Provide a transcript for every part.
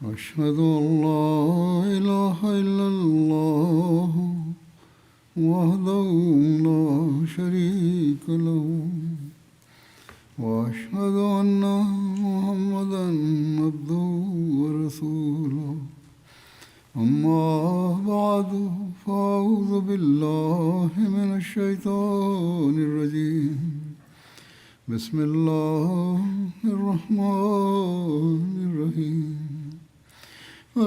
أشهد أن لا إله إلا الله وحده لا شريك له وأشهد أن محمدا عبده ورسوله أما بعد فأعوذ بالله من الشيطان الرجيم بسم الله الرحمن الرحيم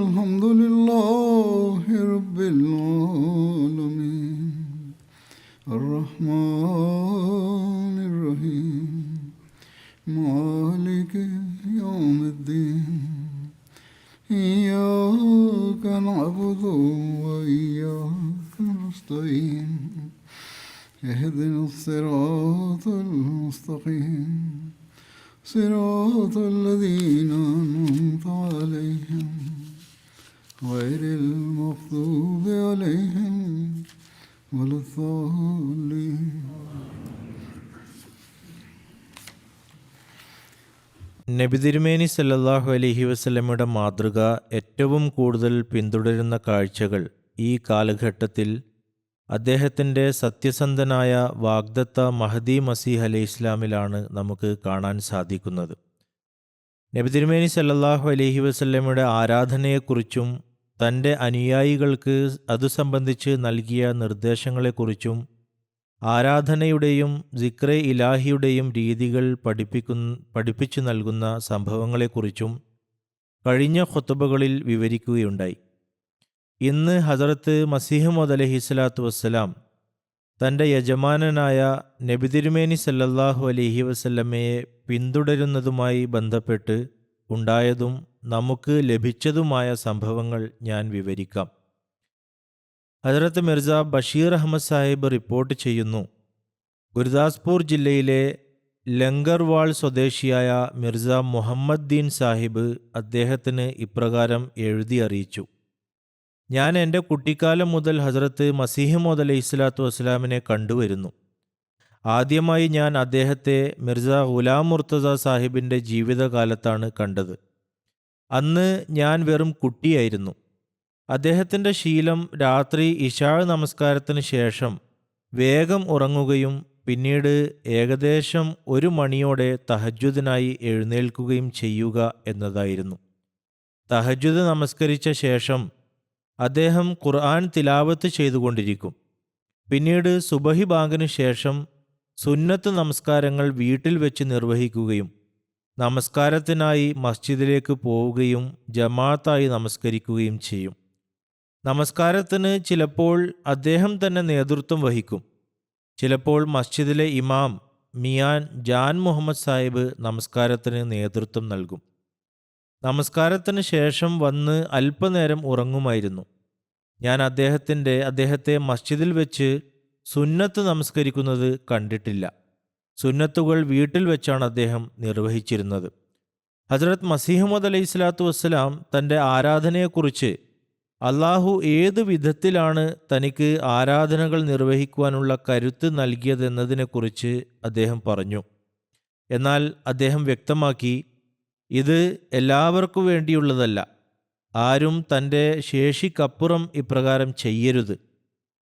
الحمد لله رب العالمين الرحمن الرحيم مالك يوم الدين إياك نعبد وإياك نستعين اهدنا الصراط المستقيم صراط الذين أنعمت عليهم غير المغضوب عليهم ولا الضالين. നബി തിരുമേനി സല്ലല്ലാഹു അലൈഹി വസല്ലമയുടെ മാതൃക ഏറ്റവും കൂടുതൽ പിന്തുടരുന്ന കാഴ്ചകൾ ഈ കാലഘട്ടത്തിൽ അദ്ദേഹത്തിൻ്റെ സത്യസന്ധനായ വാഗ്ദത്ത മഹദി മസീഹ് അലൈഹി ഇസ്ലാമിലാണ് നമുക്ക് കാണാൻ സാധിക്കുന്നത്. നബി തിരുമേനി സല്ലല്ലാഹു അലൈഹി വസല്ലമയുടെ ആരാധനയെക്കുറിച്ചും തൻ്റെ അനുയായികൾക്ക് അതു സംബന്ധിച്ച് നൽകിയ നിർദ്ദേശങ്ങളെക്കുറിച്ചും ആരാധനയുടെയും സിക്റെ ഇലാഹിയുടെയും രീതികൾ പഠിപ്പിച്ചു നൽകുന്ന സംഭവങ്ങളെക്കുറിച്ചും കഴിഞ്ഞ ഖുത്ബകളിൽ വിവരിക്കുകയുണ്ടായി. ഇന്ന് ഹദറത്ത് മസീഹ് മൗഊദ് അലൈഹിസ്സലാത്തു വസ്സലാം തൻ്റെ യജമാനനായ നബി തിരുമേനി സല്ലല്ലാഹു അലൈഹി വസല്ലമയെ പിന്തുടരുന്നതുമായി ബന്ധപ്പെട്ട് ഉണ്ടായതും നമുക്ക് ലഭിച്ചതുമായ സംഭവങ്ങൾ ഞാൻ വിവരിക്കാം. ഹദരത്ത് മിർസ ബഷീർ അഹമ്മദ് സാഹിബ് റിപ്പോർട്ട് ചെയ്യുന്നു, ഗുരുദാസ്പൂർ ജില്ലയിലെ ലങ്കർവാൾ സ്വദേശിയായ മിർസ മുഹമ്മദ് ദീൻ സാഹിബ് അദ്ദേഹത്തിന് ഇപ്രകാരം എഴുതി അറിയിച്ചു: ഞാൻ എൻ്റെ കുട്ടിക്കാലം മുതൽ ഹസ്രത്ത് മസീഹ് മൗഊദ് അലൈഹിസ്സലാത്തു വസ്സലാമിനെ കണ്ടുവരുന്നു. ആദ്യമായി ഞാൻ അദ്ദേഹത്തെ മിർസ ഗുലാം മുർത്തസ സാഹിബിൻ്റെ ജീവിതകാലത്താണ് കണ്ടത്. അന്ന് ഞാൻ വെറും കുട്ടിയായിരുന്നു. അദ്ദേഹത്തിൻ്റെ ശീലം രാത്രി ഇശാ നമസ്കാരത്തിന് ശേഷം വേഗം ഉറങ്ങുകയും പിന്നീട് ഏകദേശം 1 മണിയോടെ തഹജ്ജുദിനായി എഴുന്നേൽക്കുകയും ചെയ്യുക എന്നതായിരുന്നു. തഹജ്ജുദ് നമസ്കരിച്ച ശേഷം അദ്ദേഹം ഖുർആൻ തിലാവത്ത് ചെയ്തുകൊണ്ടിരിക്കും. പിന്നീട് സുബഹി ബാങ്കിനു ശേഷം സുന്നത്ത് നമസ്കാരങ്ങൾ വീട്ടിൽ വെച്ച് നിർവഹിക്കുകയും നമസ്കാരത്തിനായി മസ്ജിദിലേക്ക് പോവുകയും ജമാഅത്തായി നമസ്കരിക്കുകയും ചെയ്യും. നമസ്കാരത്തിന് ചിലപ്പോൾ അദ്ദേഹം തന്നെ നേതൃത്വം വഹിക്കും. ചിലപ്പോൾ മസ്ജിദിലെ ഇമാം മിയാൻ ജാൻ മുഹമ്മദ് സാഹിബ് നമസ്കാരത്തിന് നേതൃത്വം നൽകും. നമസ്കാരത്തിന് ശേഷം വന്ന് അല്പനേരം ഉറങ്ങുമായിരുന്നു. ഞാൻ അദ്ദേഹത്തെ മസ്ജിദിൽ വെച്ച് സുന്നത്ത് നമസ്കരിക്കുന്നത് കണ്ടിട്ടില്ല. സുന്നത്തുകൾ വീട്ടിൽ വെച്ചാണ് അദ്ദേഹം നിർവഹിച്ചിരുന്നത്. ഹസ്രത്ത് മസീഹ് മൗഊദ് അലൈഹിസ്സലാത്തു വസ്സലാം തൻ്റെ ആരാധനയെക്കുറിച്ച് അള്ളാഹു ഏതു വിധത്തിലാണ് തനിക്ക് ആരാധനകൾ നിർവഹിക്കുവാനുള്ള കരുത്ത് നൽകിയതെന്നതിനെക്കുറിച്ച് അദ്ദേഹം പറഞ്ഞു. എന്നാൽ അദ്ദേഹം വ്യക്തമാക്കി, ഇത് എല്ലാവർക്കും വേണ്ടിയുള്ളതല്ല. ആരും തൻ്റെ ശേഷിക്കപ്പുറം ഇപ്രകാരം ചെയ്യരുത്.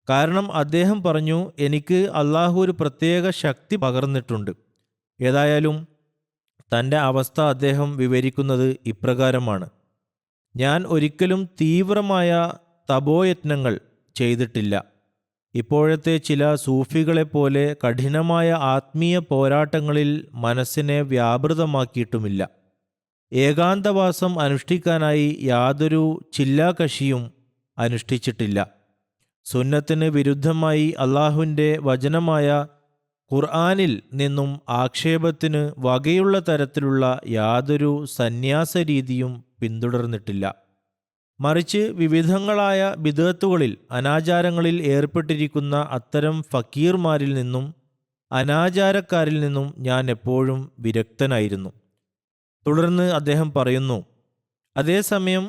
കാരണം അദ്ദേഹം പറഞ്ഞു, എനിക്ക് അള്ളാഹു ഒരു പ്രത്യേക ശക്തി പകർന്നിട്ടുണ്ട്. ഏതായാലും തൻ്റെ അവസ്ഥ അദ്ദേഹം വിവരിക്കുന്നത് ഇപ്രകാരമാണ്: ഞാൻ ഒരിക്കലും തീവ്രമായ തപോയത്നങ്ങൾ ചെയ്തിട്ടില്ല. ഇപ്പോഴത്തെ ചില സൂഫികളെപ്പോലെ കഠിനമായ ആത്മീയ പോരാട്ടങ്ങളിൽ മനസ്സിനെ വ്യാപൃതമാക്കിയിട്ടുമില്ല. ഏകാന്തവാസം അനുഷ്ഠിക്കാനായി യാതൊരു ചില്ലാകശിയും അനുഷ്ഠിച്ചിട്ടില്ല. സുന്നത്തിന് വിരുദ്ധമായി അള്ളാഹുവിൻ്റെ വചനമായ ഖുർആനിൽ നിന്നും ആക്ഷേപത്തിന് വകയുള്ള തരത്തിലുള്ള യാതൊരു സന്യാസരീതിയും പിന്തുടർന്നിട്ടില്ല. മറിച്ച് വിവിധങ്ങളായ ബിദ്അത്തുകളിൽ അനാചാരങ്ങളിൽ ഏർപ്പെട്ടിരിക്കുന്ന അത്തരം ഫക്കീർമാരിൽ നിന്നും അനാചാരക്കാരിൽ നിന്നും ഞാൻ എപ്പോഴും വിരക്തനായിരുന്നു. തുടർന്ന് അദ്ദേഹം പറയുന്നു, അതേസമയം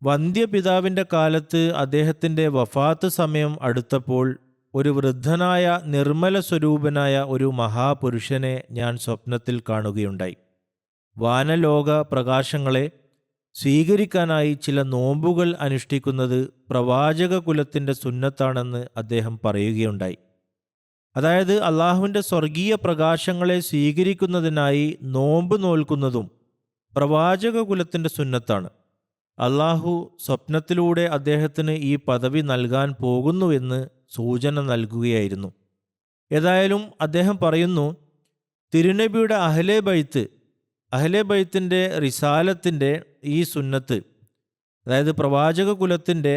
വന്ധ്യപിതാവിൻ്റെ കാലത്ത് അദ്ദേഹത്തിൻ്റെ വഫാത്ത് സമയം അടുത്തപ്പോൾ ഒരു വൃദ്ധനായ നിർമ്മല സ്വരൂപനായ ഒരു മഹാപുരുഷനെ ഞാൻ സ്വപ്നത്തിൽ കാണുകയുണ്ടായി. വാനലോക പ്രകാശങ്ങളെ, സ്വീകരിക്കാനായി ചില നോമ്പുകൾ അനുഷ്ഠിക്കുന്നത് പ്രവാചക കുലത്തിൻ്റെ സുന്നത്താണെന്ന് അദ്ദേഹം പറയുകയുണ്ടായി. അതായത് അള്ളാഹുവിൻ്റെ സ്വർഗീയ പ്രകാശങ്ങളെ സ്വീകരിക്കുന്നതിനായി നോമ്പ് നോൽക്കുന്നതും പ്രവാചക കുലത്തിൻ്റെ സുന്നത്താണ്. അള്ളാഹു സ്വപ്നത്തിലൂടെ അദ്ദേഹത്തിന് ഈ പദവി നൽകാൻ പോകുന്നുവെന്ന് സൂചന നൽകുകയായിരുന്നു. ഏതായാലും അദ്ദേഹം പറയുന്നു, തിരുനബിയുടെ അഹ്ലെ ബൈത്തിൻ്റെ റിസാലത്തിൻ്റെ ഈ സുന്നത്ത്, അതായത് പ്രവാചക കുലത്തിൻ്റെ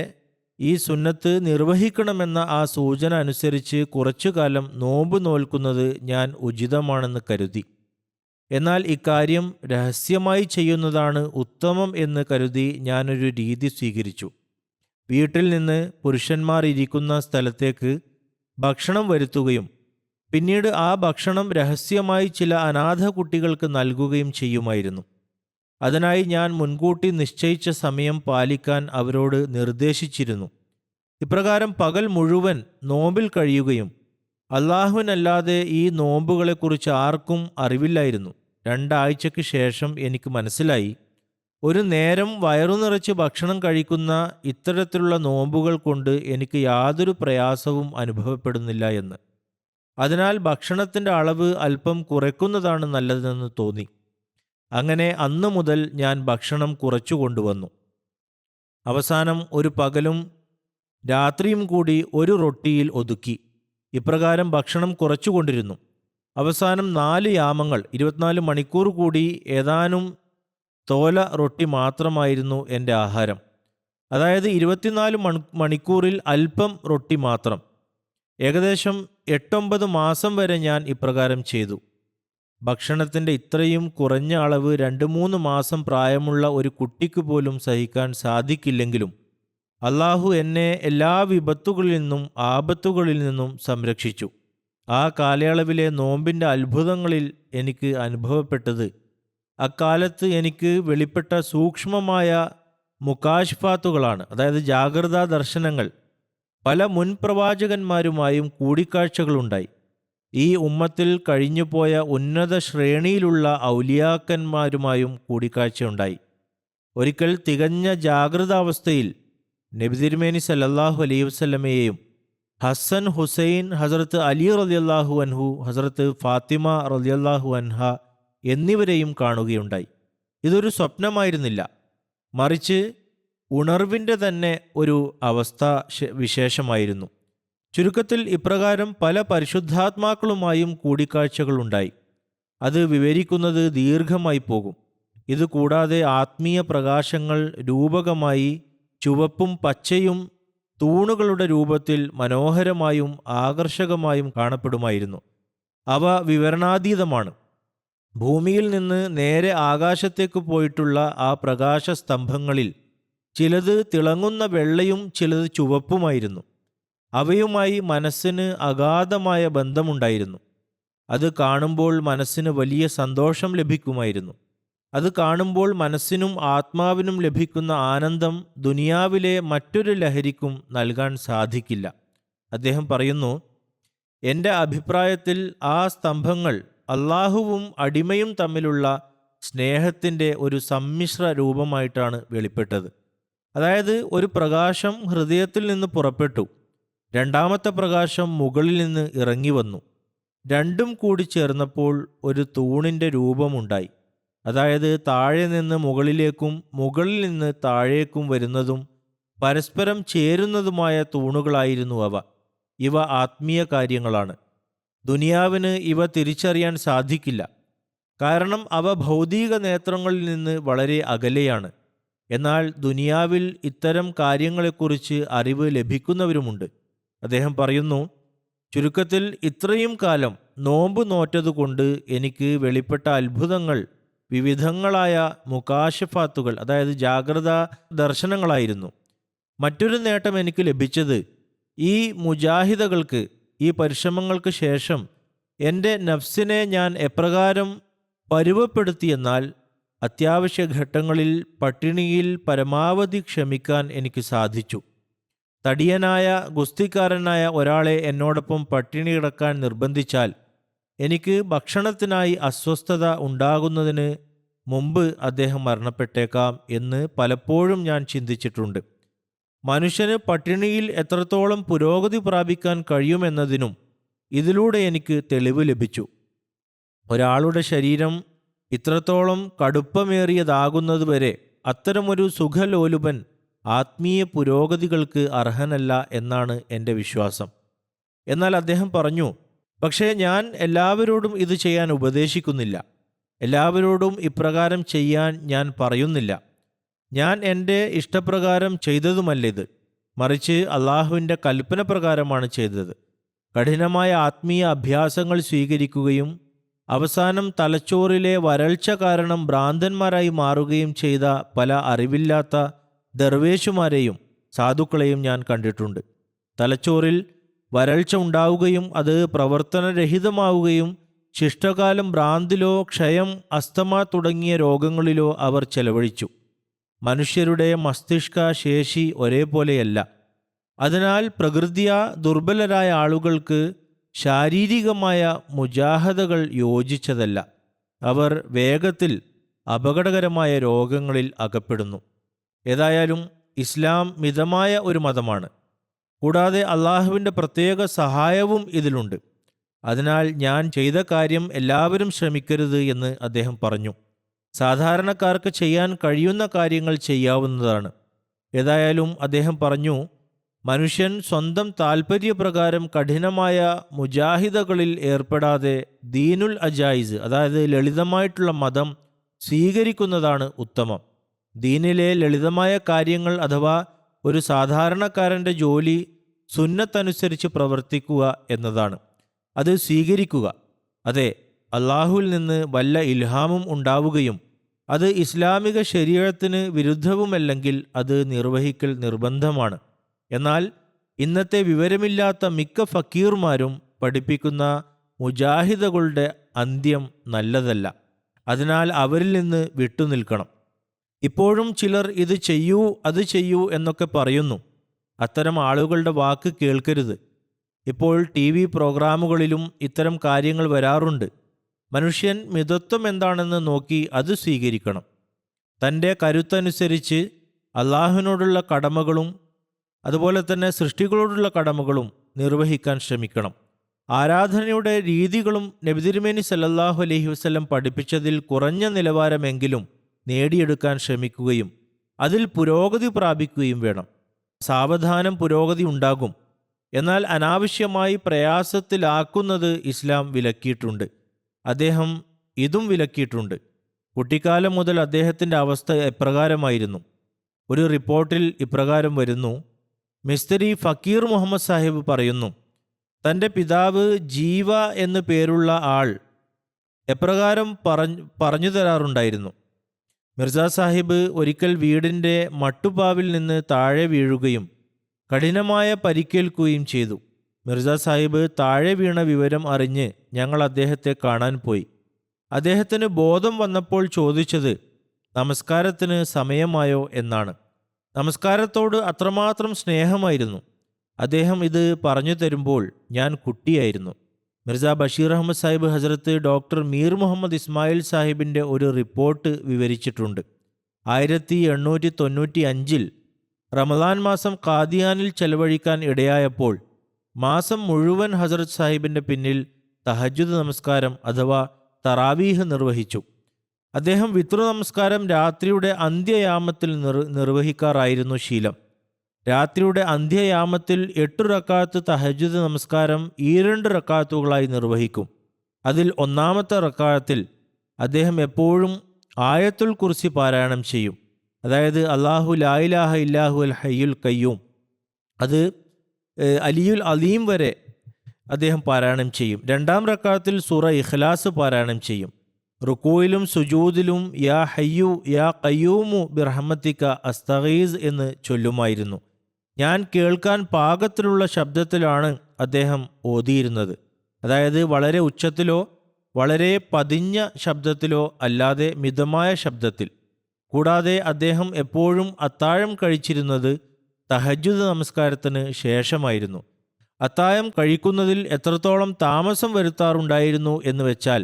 ഈ സുന്നത്ത് നിർവഹിക്കണമെന്ന ആ സൂചന അനുസരിച്ച് കുറച്ചു കാലം നോമ്പ് നോൽക്കുന്നത് ഞാൻ ഉചിതമാണെന്ന് കരുതി. എന്നാൽ ഇക്കാര്യം രഹസ്യമായി ചെയ്യുന്നതാണ് ഉത്തമം എന്ന് കരുതി ഞാനൊരു രീതി സ്വീകരിച്ചു. വീട്ടിൽ നിന്ന് പുരുഷന്മാർ ഇരിക്കുന്ന സ്ഥലത്തേക്ക് ഭക്ഷണം വരുത്തുകയും പിന്നീട് ആ ഭക്ഷണം രഹസ്യമായി ചില അനാഥ കുട്ടികൾക്ക് നൽകുകയും ചെയ്യുമായിരുന്നു. അതിനായി ഞാൻ മുൻകൂട്ടി നിശ്ചയിച്ച സമയം പാലിക്കാൻ അവരോട് നിർദ്ദേശിച്ചിരുന്നു. ഇപ്രകാരം പകൽ മുഴുവൻ നോമ്പിൽ കഴിയുകയും അള്ളാഹുവിനല്ലാതെ ഈ നോമ്പുകളെക്കുറിച്ച് ആർക്കും അറിവില്ലായിരുന്നു. 2 ആഴ്ചയ്ക്ക് ശേഷം എനിക്ക് മനസ്സിലായി, ഒരു നേരം വയറു നിറച്ച് ഭക്ഷണം കഴിക്കുന്ന ഇത്തരത്തിലുള്ള നോമ്പുകൾ കൊണ്ട് എനിക്ക് യാതൊരു പ്രയാസവും അനുഭവപ്പെടുന്നില്ല എന്ന്. അതിനാൽ ഭക്ഷണത്തിൻ്റെ അളവ് അല്പം കുറയ്ക്കുന്നതാണ് നല്ലതെന്ന് തോന്നി. അങ്ങനെ അന്നു മുതൽ ഞാൻ ഭക്ഷണം കുറച്ചു കൊണ്ടുവന്നു. അവസാനം ഒരു പകലും രാത്രിയും കൂടി ഒരു റൊട്ടിയിൽ ഒതുക്കി. ഇപ്രകാരം ഭക്ഷണം കുറച്ചുകൊണ്ടിരുന്നു. അവസാനം 4 യാമങ്ങൾ 24 മണിക്കൂർ കൂടി ഏതാനും തോല റൊട്ടി മാത്രമായിരുന്നു എൻ്റെ ആഹാരം. അതായത് 24 മണിക്കൂറിൽ അല്പം റൊട്ടി മാത്രം. ഏകദേശം 8-9 മാസം വരെ ഞാൻ ഇപ്രകാരം ചെയ്തു. ഭക്ഷണത്തിൻ്റെ ഇത്രയും കുറഞ്ഞ അളവ് 2-3 മാസം പ്രായമുള്ള ഒരു കുട്ടിക്ക് പോലും സഹിക്കാൻ സാധിക്കില്ലെങ്കിലും അള്ളാഹു എന്നെ എല്ലാ വിപത്തുകളിൽ നിന്നും ആപത്തുകളിൽ നിന്നും സംരക്ഷിച്ചു. ആ കാലയളവിലെ നോമ്പിൻ്റെ അത്ഭുതങ്ങളിൽ എനിക്ക് അനുഭവപ്പെട്ടത്, അക്കാലത്ത് എനിക്ക് വെളിപ്പെട്ട സൂക്ഷ്മമായ മുകാശ്ഫാത്തുകളാണ്, അതായത് ജാഗ്രതാ ദർശനങ്ങൾ. പല മുൻ പ്രവാചകന്മാരുമായും കൂടിക്കാഴ്ചകളുണ്ടായി. ഈ ഉമ്മത്തിൽ കഴിഞ്ഞുപോയ ഉന്നത ശ്രേണിയിലുള്ള ഔലിയാക്കന്മാരുമായും കൂടിക്കാഴ്ചയുണ്ടായി. ഒരിക്കൽ തികഞ്ഞ ജാഗ്രതാവസ്ഥയിൽ നബി തിരുമേനി സല്ലല്ലാഹു അലൈഹി വസല്ലമയെയും ഹസൻ, ഹുസൈൻ, ഹസ്രത്ത് അലി റളിയല്ലാഹു അൻഹു, ഹസ്രത്ത് ഫാത്തിമ റളിയല്ലാഹു അൻഹ എന്നിവരെയും കാണുകയുണ്ടായി. ഇതൊരു സ്വപ്നമായിരുന്നില്ല, മറിച്ച് ഉണർവിൻ്റെ തന്നെ ഒരു അവസ്ഥാ വിശേഷമായിരുന്നു. ചുരുക്കത്തിൽ ഇപ്രകാരം പല പരിശുദ്ധാത്മാക്കളുമായും കൂടിക്കാഴ്ചകളുണ്ടായി. അത് വിവരിക്കുന്നത് ദീർഘമായി പോകും. ഇതുകൂടാതെ ആത്മീയ പ്രകാശങ്ങൾ രൂപകമായി ചുവപ്പും പച്ചയും തൂണുകളുടെ രൂപത്തിൽ മനോഹരമായും ആകർഷകമായും കാണപ്പെടുമായിരുന്നു. അവ വിവരണാതീതമാണ്. ഭൂമിയിൽ നിന്ന് നേരെ ആകാശത്തേക്ക് പോയിട്ടുള്ള ആ പ്രകാശ സ്തംഭങ്ങളിൽ ചിലത് തിളങ്ങുന്ന വെള്ളയും ചിലത് ചുവപ്പുമായിരുന്നു. അവയുമായി മനസ്സിന് അഗാധമായ ബന്ധമുണ്ടായിരുന്നു. അത് കാണുമ്പോൾ മനസ്സിന് വലിയ സന്തോഷം ലഭിക്കുമായിരുന്നു. അത് കാണുമ്പോൾ മനസ്സിനും ആത്മാവിനും ലഭിക്കുന്ന ആനന്ദം ദുനിയാവിലെ മറ്റൊരു ലഹരിക്കും നൽകാൻ സാധിക്കില്ല. അദ്ദേഹം പറയുന്നു, എൻ്റെ അഭിപ്രായത്തിൽ ആ സ്തംഭങ്ങൾ അള്ളാഹുവും അടിമയും തമ്മിലുള്ള സ്നേഹത്തിൻ്റെ ഒരു സമ്മിശ്ര രൂപമായിട്ടാണ് വെളിപ്പെട്ടത്. അതായത് ഒരു പ്രകാശം ഹൃദയത്തിൽ നിന്ന് പുറപ്പെട്ടു, രണ്ടാമത്തെ പ്രകാശം മുകളിൽ നിന്ന് ഇറങ്ങി വന്നു. രണ്ടും കൂടി ചേർന്നപ്പോൾ ഒരു തൂണിൻ്റെ രൂപമുണ്ടായി. അതായത് താഴെ നിന്ന് മുകളിലേക്കും മുകളിൽ നിന്ന് താഴേക്കും വരുന്നതും പരസ്പരം ചേരുന്നതുമായ തൂണുകളായിരുന്നു അവ. ഇവ ആത്മീയ കാര്യങ്ങളാണ്. ദുനിയാവിന് ഇവ തിരിച്ചറിയാൻ സാധിക്കില്ല, കാരണം അവ ഭൗതിക നേത്രങ്ങളിൽ നിന്ന് വളരെ അകലെയാണ്. എന്നാൽ ദുനിയാവിൽ ഇത്തരം കാര്യങ്ങളെക്കുറിച്ച് അറിവ് ലഭിക്കുന്നവരുമുണ്ട്. അദ്ദേഹം പറയുന്നു, ചുരുക്കത്തിൽ ഇത്രയും കാലം നോമ്പ് നോറ്റതുകൊണ്ട് എനിക്ക് വെളിപ്പെട്ട അത്ഭുതങ്ങൾ വിവിധങ്ങളായ മുകാശഫാത്തുകൾ, അതായത് ജാഗ്രതാ ദർശനങ്ങളായിരുന്നു. മറ്റൊരു നേട്ടം എനിക്ക് ലഭിച്ചത്, ഈ മുജാഹിദകൾക്ക് ഈ പരിശ്രമങ്ങൾക്ക് ശേഷം എൻ്റെ നഫ്സിനെ ഞാൻ എപ്രകാരം പരുവപ്പെടുത്തിയെന്നാൽ അത്യാവശ്യ ഘട്ടങ്ങളിൽ പട്ടിണിയിൽ പരമാവധി ക്ഷമിക്കാൻ എനിക്ക് സാധിച്ചു. തടിയനായ ഗുസ്തിക്കാരനായ ഒരാളെ എന്നോടൊപ്പം പട്ടിണി കിടക്കാൻ നിർബന്ധിച്ചാൽ എനിക്ക് ഭക്ഷണത്തിനായി അസ്വസ്ഥത ഉണ്ടാകുന്നതിന് മുമ്പ് അദ്ദേഹം മരണപ്പെട്ടേക്കാം എന്ന് പലപ്പോഴും ഞാൻ ചിന്തിച്ചിട്ടുണ്ട്. മനുഷ്യന് പട്ടിണിയിൽ എത്രത്തോളം പുരോഗതി പ്രാപിക്കാൻ കഴിയുമെന്നതിനും ഇതിലൂടെ എനിക്ക് തെളിവ് ലഭിച്ചു. ഒരാളുടെ ശരീരം ഇത്രത്തോളം കടുപ്പമേറിയതാകുന്നതുവരെ അത്തരമൊരു സുഖലോലുപൻ ആത്മീയ പുരോഗതികൾക്ക് അർഹനല്ല എന്നാണ് എൻ്റെ വിശ്വാസം. എന്നാൽ അദ്ദേഹം പറഞ്ഞു, പക്ഷേ ഞാൻ എല്ലാവരോടും ഇത് ചെയ്യാൻ ഉപദേശിക്കുന്നില്ല, എല്ലാവരോടും ഇപ്രകാരം ചെയ്യാൻ ഞാൻ പറയുന്നില്ല. ഞാൻ എൻ്റെ ഇഷ്ടപ്രകാരം ചെയ്തതുമല്ലിത്, മറിച്ച് അള്ളാഹുവിൻ്റെ കൽപ്പന പ്രകാരമാണ് ചെയ്തത്. കഠിനമായ ആത്മീയ അഭ്യാസങ്ങൾ സ്വീകരിക്കുകയും അവസാനം തലച്ചോറിലെ വരൾച്ച കാരണം ഭ്രാന്തന്മാരായി മാറുകയും ചെയ്ത പല അറിവില്ലാത്ത ദർവേശുമാരെയും സാധുക്കളെയും ഞാൻ കണ്ടിട്ടുണ്ട്. തലച്ചോറിൽ വരൾച്ച ഉണ്ടാവുകയും അത് പ്രവർത്തനരഹിതമാവുകയും ശിഷ്ടകാലം ഭ്രാന്തിലോ ക്ഷയം, അസ്തമ തുടങ്ങിയ രോഗങ്ങളിലോ അവർ ചെലവഴിച്ചു. മനുഷ്യരുടെ മസ്തിഷ്ക ശേഷി ഒരേപോലെയല്ല. അതിനാൽ പ്രകൃത്യാ ദുർബലരായ ആളുകൾക്ക് ശാരീരികമായ മുജാഹദകൾ യോജിച്ചതല്ല. അവർ വേഗത്തിൽ അപകടകരമായ രോഗങ്ങളിൽ അകപ്പെടുന്നു. ഏതായാലും ഇസ്ലാം മിതമായ ഒരു മതമാണ്. കൂടാതെ അള്ളാഹുവിൻ്റെ പ്രത്യേക സഹായവും ഇതിലുണ്ട്. അതിനാൽ ഞാൻ ചെയ്ത കാര്യം എല്ലാവരും ശ്രമിക്കരുത് എന്ന് അദ്ദേഹം പറഞ്ഞു. സാധാരണക്കാർക്ക് ചെയ്യാൻ കഴിയുന്ന കാര്യങ്ങൾ ചെയ്യാവുന്നതാണ്. ഏതായാലും അദ്ദേഹം പറഞ്ഞു, മനുഷ്യൻ സ്വന്തം താൽപ്പര്യപ്രകാരം കഠിനമായ മുജാഹിദകളിൽ ഏർപ്പെടാതെ ദീനുൽ അജായിസ്, അതായത് ലളിതമായിട്ടുള്ള മതം സ്വീകരിക്കുന്നതാണ് ഉത്തമം. ദീനിലെ ലളിതമായ കാര്യങ്ങൾ അഥവാ ഒരു സാധാരണക്കാരൻ്റെ ജോലി സുന്നത്തനുസരിച്ച് പ്രവർത്തിക്കുക എന്നതാണ്. അത് സ്വീകരിക്കുക. അതെ, അള്ളാഹുവിൽ നിന്ന് വല്ല ഇൽഹാമും ഉണ്ടാവുകയും അത് ഇസ്ലാമിക ശരീഅത്തിന് വിരുദ്ധവുമല്ലെങ്കിൽ അത് നിർവഹിക്കൽ നിർബന്ധമാണ്. എന്നാൽ ഇന്നത്തെ വിവരമില്ലാത്ത മിക്ക ഫക്കീർമാരും പഠിപ്പിക്കുന്ന മുജാഹിദകളുടെ അന്ത്യം നല്ലതല്ല. അതിനാൽ അവരിൽ നിന്ന് വിട്ടുനിൽക്കണം. ഇപ്പോഴും ചിലർ ഇത് ചെയ്യൂ അത് ചെയ്യൂ എന്നൊക്കെ പറയുന്നു. അത്തരം ആളുകളുടെ വാക്ക് കേൾക്കരുത്. ഇപ്പോൾ TV പ്രോഗ്രാമുകളിലും ഇത്തരം കാര്യങ്ങൾ വരാറുണ്ട്. മനുഷ്യൻ മിതത്വം എന്താണെന്ന് നോക്കി അത് സ്വീകരിക്കണം. തൻ്റെ കരുത്തനുസരിച്ച് അള്ളാഹുവിനോടുള്ള കടമകളും അതുപോലെ തന്നെ സൃഷ്ടികളോടുള്ള കടമകളും നിർവഹിക്കാൻ ശ്രമിക്കണം. ആരാധനയുടെ രീതികളും നബി തിരുമേനി സല്ലല്ലാഹു അലൈഹി വസല്ലം പഠിപ്പിച്ചതിൽ കുറഞ്ഞ നിലവാരമെങ്കിലും നേടിയെടുക്കാൻ ശ്രമിക്കുകയും അതിൽ പുരോഗതി പ്രാപിക്കുകയും വേണം. സാവധാനം പുരോഗതി ഉണ്ടാകും. എന്നാൽ അനാവശ്യമായി പ്രയാസത്തിലാക്കുന്നത് ഇസ്ലാം വിലക്കിയിട്ടുണ്ട്. അദ്ദേഹം ഇതും വിലക്കിയിട്ടുണ്ട്. കുട്ടിക്കാലം മുതൽ അദ്ദേഹത്തിൻ്റെ അവസ്ഥ എപ്രകാരമായിരുന്നു? ഒരു റിപ്പോർട്ടിൽ ഇപ്രകാരം വരുന്നു. മിസ്ത്രി ഫക്കീർ മുഹമ്മദ് സാഹിബ് പറയുന്നു, തൻ്റെ പിതാവ് ജീവ എന്നു പേരുള്ള ആൾ എപ്രകാരം പറഞ്ഞു തരാറുണ്ടായിരുന്നു. മിർസ സാഹിബ് ഒരിക്കൽ വീടിൻ്റെ മട്ടുപാവിൽ നിന്ന് താഴെ വീഴുകയും കഠിനമായ പരിക്കേൽക്കുകയും ചെയ്തു. മിർസ സാഹിബ് താഴെ വീണ വിവരം അറിഞ്ഞ് ഞങ്ങൾ അദ്ദേഹത്തെ കാണാൻ പോയി. അദ്ദേഹത്തിന് ബോധം വന്നപ്പോൾ ചോദിച്ചത് നമസ്കാരത്തിന് സമയമായോ എന്നാണ്. നമസ്കാരത്തോട് അത്രമാത്രം സ്നേഹമായിരുന്നു. അദ്ദേഹം ഇത് പറഞ്ഞു തരുമ്പോൾ ഞാൻ കുട്ടിയായിരുന്നു. മിർസ ബഷീർ അഹമ്മദ് സാഹിബ് ഹസ്രത്ത് ഡോക്ടർ മീർ മുഹമ്മദ് ഇസ്മായിൽ സാഹിബിൻ്റെ ഒരു റിപ്പോർട്ട് വിവരിച്ചിട്ടുണ്ട്. 1895 റമദാൻ മാസം ഖാദിയാനിൽ ചെലവഴിക്കാൻ ഇടയായപ്പോൾ മാസം മുഴുവൻ ഹസ്രത്ത് സാഹിബിൻ്റെ പിന്നിൽ തഹജ്ജുദ് നമസ്കാരം അഥവാ തറാവീഹ് നിർവഹിച്ചു. അദ്ദേഹം വിത്രു നമസ്കാരം രാത്രിയുടെ അന്ത്യയാമത്തിൽ നിർവഹിക്കാറായിരുന്നു ശീലം. രാത്രിയുടെ അന്ത്യയാമത്തിൽ 8 റക്കാത്ത് തഹജ്ജുദ് നമസ്കാരം 2 റക്കാത്തുകളായി നിർവഹിക്കും. അതിൽ ഒന്നാമത്തെ റക്കാത്തിൽ അദ്ദേഹം എപ്പോഴും ആയത്തുൽ കുർസി പാരായണം ചെയ്യും. അതായത് അല്ലാഹു ലാ ഇലാഹ ഇല്ലാഹു അൽ ഹയ്യുൽ ഖയ്യൂം, അത് അലിയുൽ അലീം വരെ അദ്ദേഹം പാരായണം ചെയ്യും. 2ാം റക്കാത്തിൽ സൂറ ഇഖ്ലാസ് പാരായണം ചെയ്യും. റുക്കൂയിലും സുജൂദിലും യാ ഹയ്യു യാ ഖയ്യൂമു ബിറഹ്മതിക അസ്തഗീസ് എന്ന് ചൊല്ലുമായിരുന്നു. ഞാൻ കേൾക്കാൻ പാകത്തിലുള്ള ശബ്ദത്തിലാണ് അദ്ദേഹം ഓതിയിരുന്നത്. അതായത് വളരെ ഉച്ചത്തിലോ വളരെ പതിഞ്ഞ ശബ്ദത്തിലോ അല്ലാതെ മിതമായ ശബ്ദത്തിൽ. കൂടാതെ അദ്ദേഹം എപ്പോഴും അത്താഴം കഴിച്ചിരുന്നത് തഹജ്ജുദ് നമസ്കാരത്തിന് ശേഷമായിരുന്നു. അത്താഴം കഴിക്കുന്നതിൽ എത്രത്തോളം താമസം വരുത്താറുണ്ടായിരുന്നു എന്ന് വെച്ചാൽ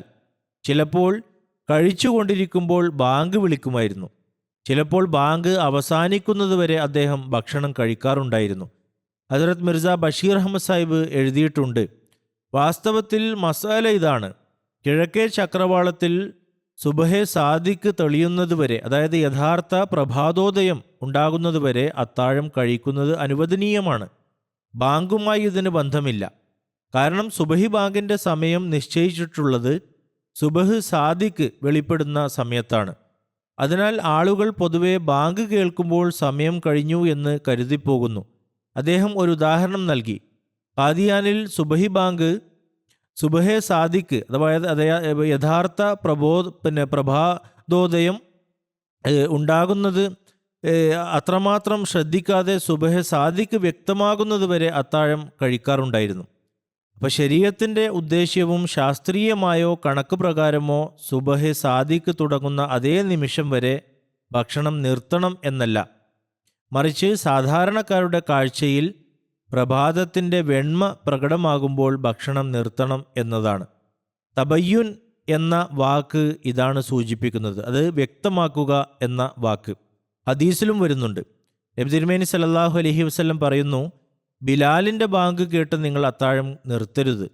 ചിലപ്പോൾ കഴിച്ചുകൊണ്ടിരിക്കുമ്പോൾ ബാങ്ക് വിളിക്കുമായിരുന്നു. ചിലപ്പോൾ ബാങ്ക് അവസാനിക്കുന്നതുവരെ അദ്ദേഹം ഭക്ഷണം കഴിക്കാറുണ്ടായിരുന്നു. ഹസ്രത്ത് മിർസ ബഷീർ അഹമ്മദ് സാഹിബ് എഴുതിയിട്ടുണ്ട്, വാസ്തവത്തിൽ മസാല ഇതാണ്: കിഴക്കേ ചക്രവാളത്തിൽ സുബഹെ സാദിക്ക് തെളിയുന്നതുവരെ, അതായത് യഥാർത്ഥ പ്രഭാതോദയം ഉണ്ടാകുന്നതുവരെ അത്താഴം കഴിക്കുന്നത് അനുവദനീയമാണ്. ബാങ്കുമായി ഇതിന് ബന്ധമില്ല. കാരണം സുബഹി ബാങ്കിൻ്റെ സമയം നിശ്ചയിച്ചിട്ടുള്ളത് സുബഹ് സാദിക്ക് വെളിപ്പെടുന്ന സമയത്താണ്. അതിനാൽ ആളുകൾ പൊതുവെ ബാങ്ക് കേൾക്കുമ്പോൾ സമയം കഴിഞ്ഞു എന്ന് കരുതിപ്പോകുന്നു. അദ്ദേഹം ഒരു ഉദാഹരണം നൽകി. ഖാദിയാനിൽ സുബഹി ബാങ്ക് സുബഹെ സാദിക്ക് അഥവാ യഥാർത്ഥ പ്രഭാതോദയം ഉണ്ടാകുന്നത് അത്രമാത്രം ശ്രദ്ധിക്കാതെ സുബഹെ സാദിക്ക് വ്യക്തമാകുന്നത് വരെ അത്താഴം കഴിക്കാറുണ്ടായിരുന്നു. അപ്പോൾ ശരീഅത്തിൻ്റെ ഉദ്ദേശ്യവും ശാസ്ത്രീയമായോ കണക്ക് പ്രകാരമോ സുബഹെ സാദിക്ക് തുടങ്ങുന്ന അതേ നിമിഷം വരെ ഭക്ഷണം നിർത്തണം എന്നല്ല, മറിച്ച് സാധാരണക്കാരുടെ കാഴ്ചയിൽ പ്രഭാതത്തിൻ്റെ വെണ്മ പ്രകടമാകുമ്പോൾ ഭക്ഷണം നിർത്തണം എന്നതാണ്. തബയ്യുൻ എന്ന വാക്ക് ഇതാണ് സൂചിപ്പിക്കുന്നത്, അത് വ്യക്തമാക്കുക എന്ന വാക്ക്. ഹദീസിലും വരുന്നുണ്ട്. നബി തിരുമേനി സല്ലല്ലാഹു അലൈഹി വസല്ലം പറയുന്നു, ബിലാലിൻ്റെ ബാങ്ക് കേട്ട് നിങ്ങൾ അത്താഴം നിർത്തരുത്,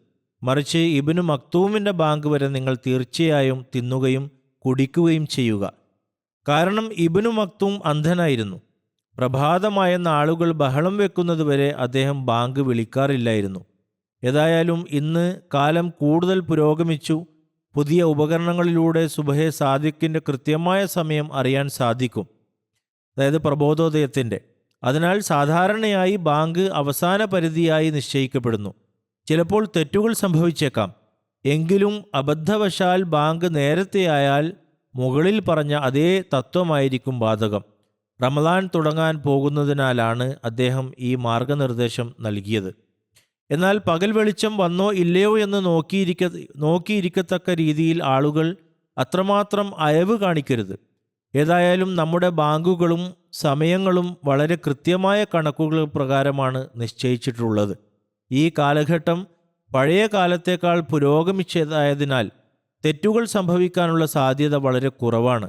മറിച്ച് ഇബ്നു മക്തൂമിൻ്റെ ബാങ്ക് വരെ നിങ്ങൾ തീർച്ചയായും തിന്നുകയും കുടിക്കുകയും ചെയ്യുക. കാരണം ഇബ്നു മക്തൂം അന്ധനായിരുന്നു. പ്രഭാതമായെന്ന ആളുകൾ ബഹളം വെക്കുന്നതുവരെ അദ്ദേഹം ബാങ്ക് വിളിക്കാറില്ലായിരുന്നു. ഏതായാലും ഇന്ന് കാലം കൂടുതൽ പുരോഗമിച്ചു. പുതിയ ഉപകരണങ്ങളിലൂടെ സുബഹെ സാദിക്കിൻ്റെ കൃത്യമായ സമയം അറിയാൻ സാധിക്കും, അതായത് പ്രബോധോദയത്തിൻ്റെ. അതിനാൽ സാധാരണയായി ബാങ്ക് അവസാന പരിധിയായി നിശ്ചയിക്കപ്പെടുന്നു. ചിലപ്പോൾ തെറ്റുകൾ സംഭവിച്ചേക്കാം. എങ്കിലും അബദ്ധവശാൽ ബാങ്ക് നേരത്തെയായാൽ മുകളിൽ പറഞ്ഞ അതേ തത്വമായിരിക്കും ബാധകം. റമദാൻ തുടങ്ങാൻ പോകുന്നതിനാലാണ് അദ്ദേഹം ഈ മാർഗനിർദ്ദേശം നൽകിയത്. എന്നാൽ പകൽ വെളിച്ചം വന്നോ ഇല്ലയോ എന്ന് നോക്കിയിരിക്കത്തക്ക രീതിയിൽ ആളുകൾ അത്രമാത്രം അയവ് കാണിക്കരുത്. ഏതായാലും നമ്മുടെ ബാങ്കുകളും സമയങ്ങളും വളരെ കൃത്യമായ കണക്കുകൾ പ്രകാരമാണ് നിശ്ചയിച്ചിട്ടുള്ളത്. ഈ കാലഘട്ടം പഴയ കാലത്തേക്കാൾ പുരോഗമിച്ചതായതിനാൽ തെറ്റുകൾ സംഭവിക്കാനുള്ള സാധ്യത വളരെ കുറവാണ്.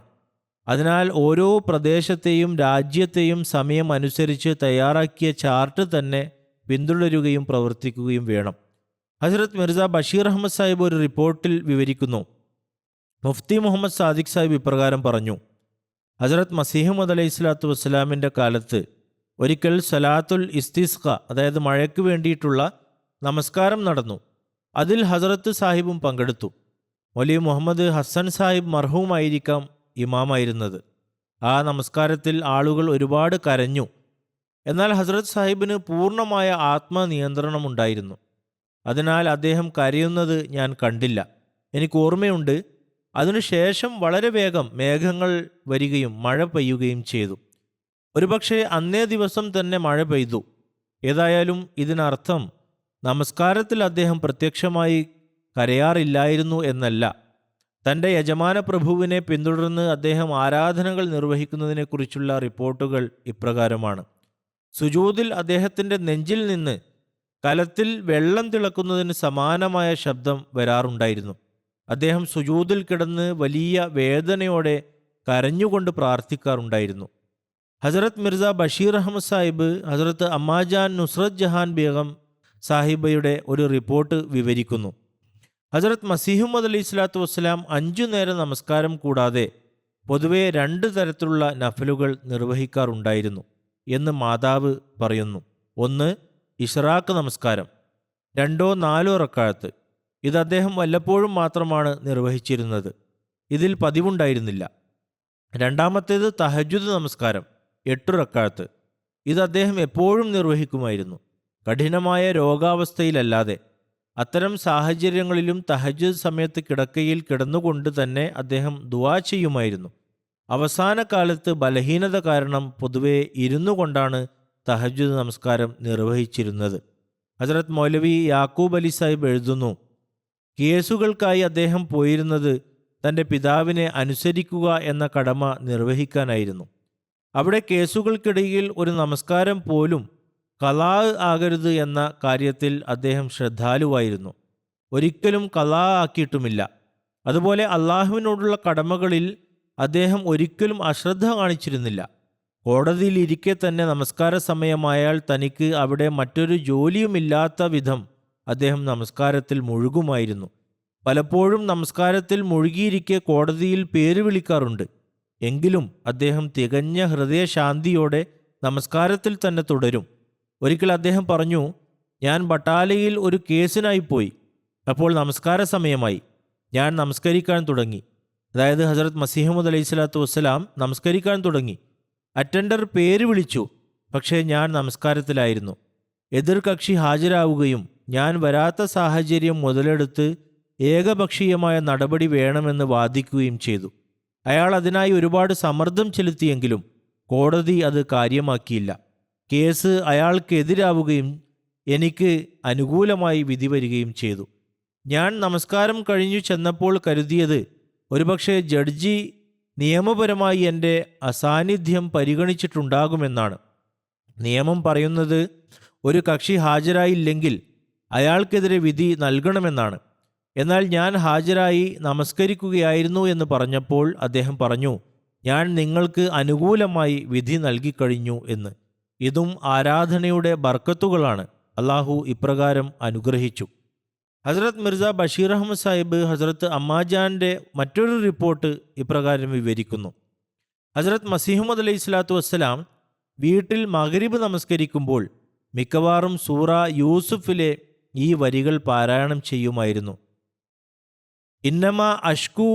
അതിനാൽ ഓരോ പ്രദേശത്തെയും രാജ്യത്തെയും സമയം അനുസരിച്ച് തയ്യാറാക്കിയ ചാർട്ട് തന്നെ പിന്തുടരുകയും പ്രവർത്തിക്കുകയും വേണം. ഹസ്രത്ത് മിർസ ബഷീർ അഹമ്മദ് സാഹിബ് ഒരു റിപ്പോർട്ടിൽ വിവരിക്കുന്നു, മുഫ്തി മുഹമ്മദ് സാദിഖ് സാഹിബ് ഇപ്രകാരം പറഞ്ഞു: ഹസ്രത്ത് മസീഹ് അലൈഹി സ്വലാത്തു വസ്സലാമിൻ്റെ കാലത്ത് ഒരിക്കൽ സലാത്തുൽ ഇസ്തിസ്ഖ, അതായത് മഴയ്ക്ക് വേണ്ടിയിട്ടുള്ള നമസ്കാരം നടന്നു. അതിൽ ഹസ്രത്ത് സാഹിബും പങ്കെടുത്തു. മൗലവി മുഹമ്മദ് ഹസൻ സാഹിബ് മർഹൂമായിരിക്കാം ഇമാമായിരുന്നത്. ആ നമസ്കാരത്തിൽ ആളുകൾ ഒരുപാട് കരഞ്ഞു. എന്നാൽ ഹസ്രത്ത് സാഹിബിന് പൂർണ്ണമായ ആത്മനിയന്ത്രണമുണ്ടായിരുന്നു. അതിനാൽ അദ്ദേഹം കരയുന്നത് ഞാൻ കണ്ടില്ല. എനിക്ക് ഓർമ്മയുണ്ട്, അതിനുശേഷം വളരെ വേഗം മേഘങ്ങൾ വരികയും മഴ പെയ്യുകയും ചെയ്തു. ഒരുപക്ഷെ അന്നേ ദിവസം തന്നെ മഴ പെയ്തു. ഏതായാലും ഇതിനർത്ഥം നമസ്കാരത്തിൽ അദ്ദേഹം പ്രത്യക്ഷമായി കരയാറില്ലായിരുന്നു എന്നല്ല. തൻ്റെ യജമാന പ്രഭുവിനെ പിന്തുടർന്ന് അദ്ദേഹം ആരാധനകൾ നിർവഹിക്കുന്നതിനെക്കുറിച്ചുള്ള റിപ്പോർട്ടുകൾ ഇപ്രകാരമാണ്: സുജൂദിൽ അദ്ദേഹത്തിൻ്റെ നെഞ്ചിൽ നിന്ന് കലത്തിൽ വെള്ളം തിളക്കുന്നതിന് സമാനമായ ശബ്ദം വരാറുണ്ടായിരുന്നു. അദ്ദേഹം സുജൂദിൽ കിടന്ന് വലിയ വേദനയോടെ കരഞ്ഞുകൊണ്ട് പ്രാർത്ഥിക്കാറുണ്ടായിരുന്നു. ഹസ്രത്ത് മിർസ ബഷീർ അഹമ്മദ് സാഹിബ് ഹസ്രത്ത് അമ്മാജാൻ നുസ്രത് ജഹാൻ ബേഗം സാഹിബയുടെ ഒരു റിപ്പോർട്ട് വിവരിക്കുന്നു. ഹസ്രത്ത് മസീഹുമദ് അലൈഹി സ്വലാത്തു വസ്സലാം 5 നേരം നമസ്കാരം കൂടാതെ പൊതുവെ 2 തരത്തിലുള്ള നഫലുകൾ നിർവഹിക്കാറുണ്ടായിരുന്നു എന്ന് മാതാവ് പറയുന്നു. ഒന്ന്, ഇഷ്റാഖ് നമസ്കാരം, 2 or 4 റക്അത്ത്. ഇത് അദ്ദേഹം വല്ലപ്പോഴും മാത്രമാണ് നിർവഹിച്ചിരുന്നത്. ഇതിൽ പതിവുണ്ടായിരുന്നില്ല. രണ്ടാമത്തേത് തഹജ്ജുദ് നമസ്കാരം, 8 റക്അത്ത്. ഇത് അദ്ദേഹം എപ്പോഴും നിർവഹിക്കുമായിരുന്നു, കഠിനമായ രോഗാവസ്ഥയിലല്ലാതെ. അത്തരം സാഹചര്യങ്ങളിലും തഹജ്ജുദ് സമയത്ത് കിടക്കയിൽ കിടന്നുകൊണ്ട് തന്നെ അദ്ദേഹം ദുആ ചെയ്യുമായിരുന്നു. അവസാന കാലത്ത് ബലഹീനത കാരണം പൊതുവെ ഇരുന്നു കൊണ്ടാണ് തഹജ്ജുദ് നമസ്കാരം നിർവഹിച്ചിരുന്നത്. ഹസ്രത്ത് മൗലവി യാക്കൂബ് അലി സാഹിബ് എഴുതുന്നു, കേസുകൾക്കായി അദ്ദേഹം പോയിരുന്നത് തൻ്റെ പിതാവിനെ അനുസരിക്കുക എന്ന കടമ നിർവഹിക്കാനായിരുന്നു. അവിടെ കേസുകൾക്കിടയിൽ ഒരു നമസ്കാരം പോലും ഖലാ ആകരുത് എന്ന കാര്യത്തിൽ അദ്ദേഹം ശ്രദ്ധാലുവായിരുന്നു. ഒരിക്കലും ഖലാ ആക്കിയിട്ടുമില്ല. അതുപോലെ അള്ളാഹുവിനോടുള്ള കടമകളിൽ അദ്ദേഹം ഒരിക്കലും അശ്രദ്ധ കാണിച്ചിരുന്നില്ല. കോടതിയിലിരിക്കെ തന്നെ നമസ്കാര സമയമായാൽ തനിക്ക് അവിടെ മറ്റൊരു ജോലിയുമില്ലാത്ത വിധം അദ്ദേഹം നമസ്കാരത്തിൽ മുഴുകുമായിരുന്നു. പലപ്പോഴും നമസ്കാരത്തിൽ മുഴുകിയിരിക്കെ കോടതിയിൽ പേര് വിളിക്കാറുണ്ട്. എങ്കിലും അദ്ദേഹം തികഞ്ഞ ഹൃദയശാന്തിയോടെ നമസ്കാരത്തിൽ തന്നെ തുടരും. ഒരിക്കൽ അദ്ദേഹം പറഞ്ഞു, ഞാൻ ബട്ടാലയിൽ ഒരു കേസിനായി പോയി. അപ്പോൾ നമസ്കാര സമയമായി. ഞാൻ നമസ്കരിക്കാൻ തുടങ്ങി. അതായത് ഹസ്രത്ത് മസീഹ് അലൈഹി സ്വലാത്തു വസ്സലാം നമസ്കരിക്കാൻ തുടങ്ങി. അറ്റൻഡർ പേര് വിളിച്ചു. പക്ഷേ ഞാൻ നമസ്കാരത്തിലായിരുന്നു. എതിർ കക്ഷി ഹാജരാവുകയും ഞാൻ വരാത്ത സാഹചര്യം മുതലെടുത്ത് ഏകപക്ഷീയമായ നടപടി വേണമെന്ന് വാദിക്കുകയും ചെയ്തു. അയാൾ അതിനായി ഒരുപാട് സമ്മർദ്ദം ചെലുത്തിയെങ്കിലും കോടതി അത് കാര്യമാക്കിയില്ല. കേസ് അയാൾക്കെതിരാവുകയും എനിക്ക് അനുകൂലമായി വിധി വരികയും ചെയ്തു. ഞാൻ നമസ്കാരം കഴിഞ്ഞു ചെന്നപ്പോൾ കരുതിയത് ഒരുപക്ഷെ ജഡ്ജി നിയമപരമായി എൻ്റെ അസാന്നിധ്യം പരിഗണിച്ചിട്ടുണ്ടാകുമെന്നാണ്. നിയമം പറയുന്നത് ഒരു കക്ഷി ഹാജരായില്ലെങ്കിൽ അയാൾക്കെതിരെ വിധി നൽകണമെന്നാണ്. എന്നാൽ ഞാൻ ഹാജരായി നമസ്കരിക്കുകയായിരുന്നു എന്ന് പറഞ്ഞപ്പോൾ അദ്ദേഹം പറഞ്ഞു, ഞാൻ നിങ്ങൾക്ക് അനുകൂലമായി വിധി നൽകിക്കഴിഞ്ഞു എന്ന്. ഇതും ആരാധനയുടെ ബർക്കത്തുകളാണ്. അള്ളാഹു ഇപ്രകാരം അനുഗ്രഹിച്ചു. ഹസ്രത്ത് മിർസ ബഷീർ അഹമ്മദ് സാഹിബ് ഹസ്രത്ത് അമ്മാജാൻ്റെ മറ്റൊരു റിപ്പോർട്ട് ഇപ്രകാരം വിവരിക്കുന്നു. ഹസ്രത്ത് മസീഹ് അലൈഹി സ്വലാത്തു വസ്സലാം വീട്ടിൽ മഗ്രിബ് നമസ്കരിക്കുമ്പോൾ മിക്കവാറും സൂറ യൂസുഫിലെ ഈ വരികൾ പാരായണം ചെയ്യുമായിരുന്നു. ഇന്നമ അഷ്കു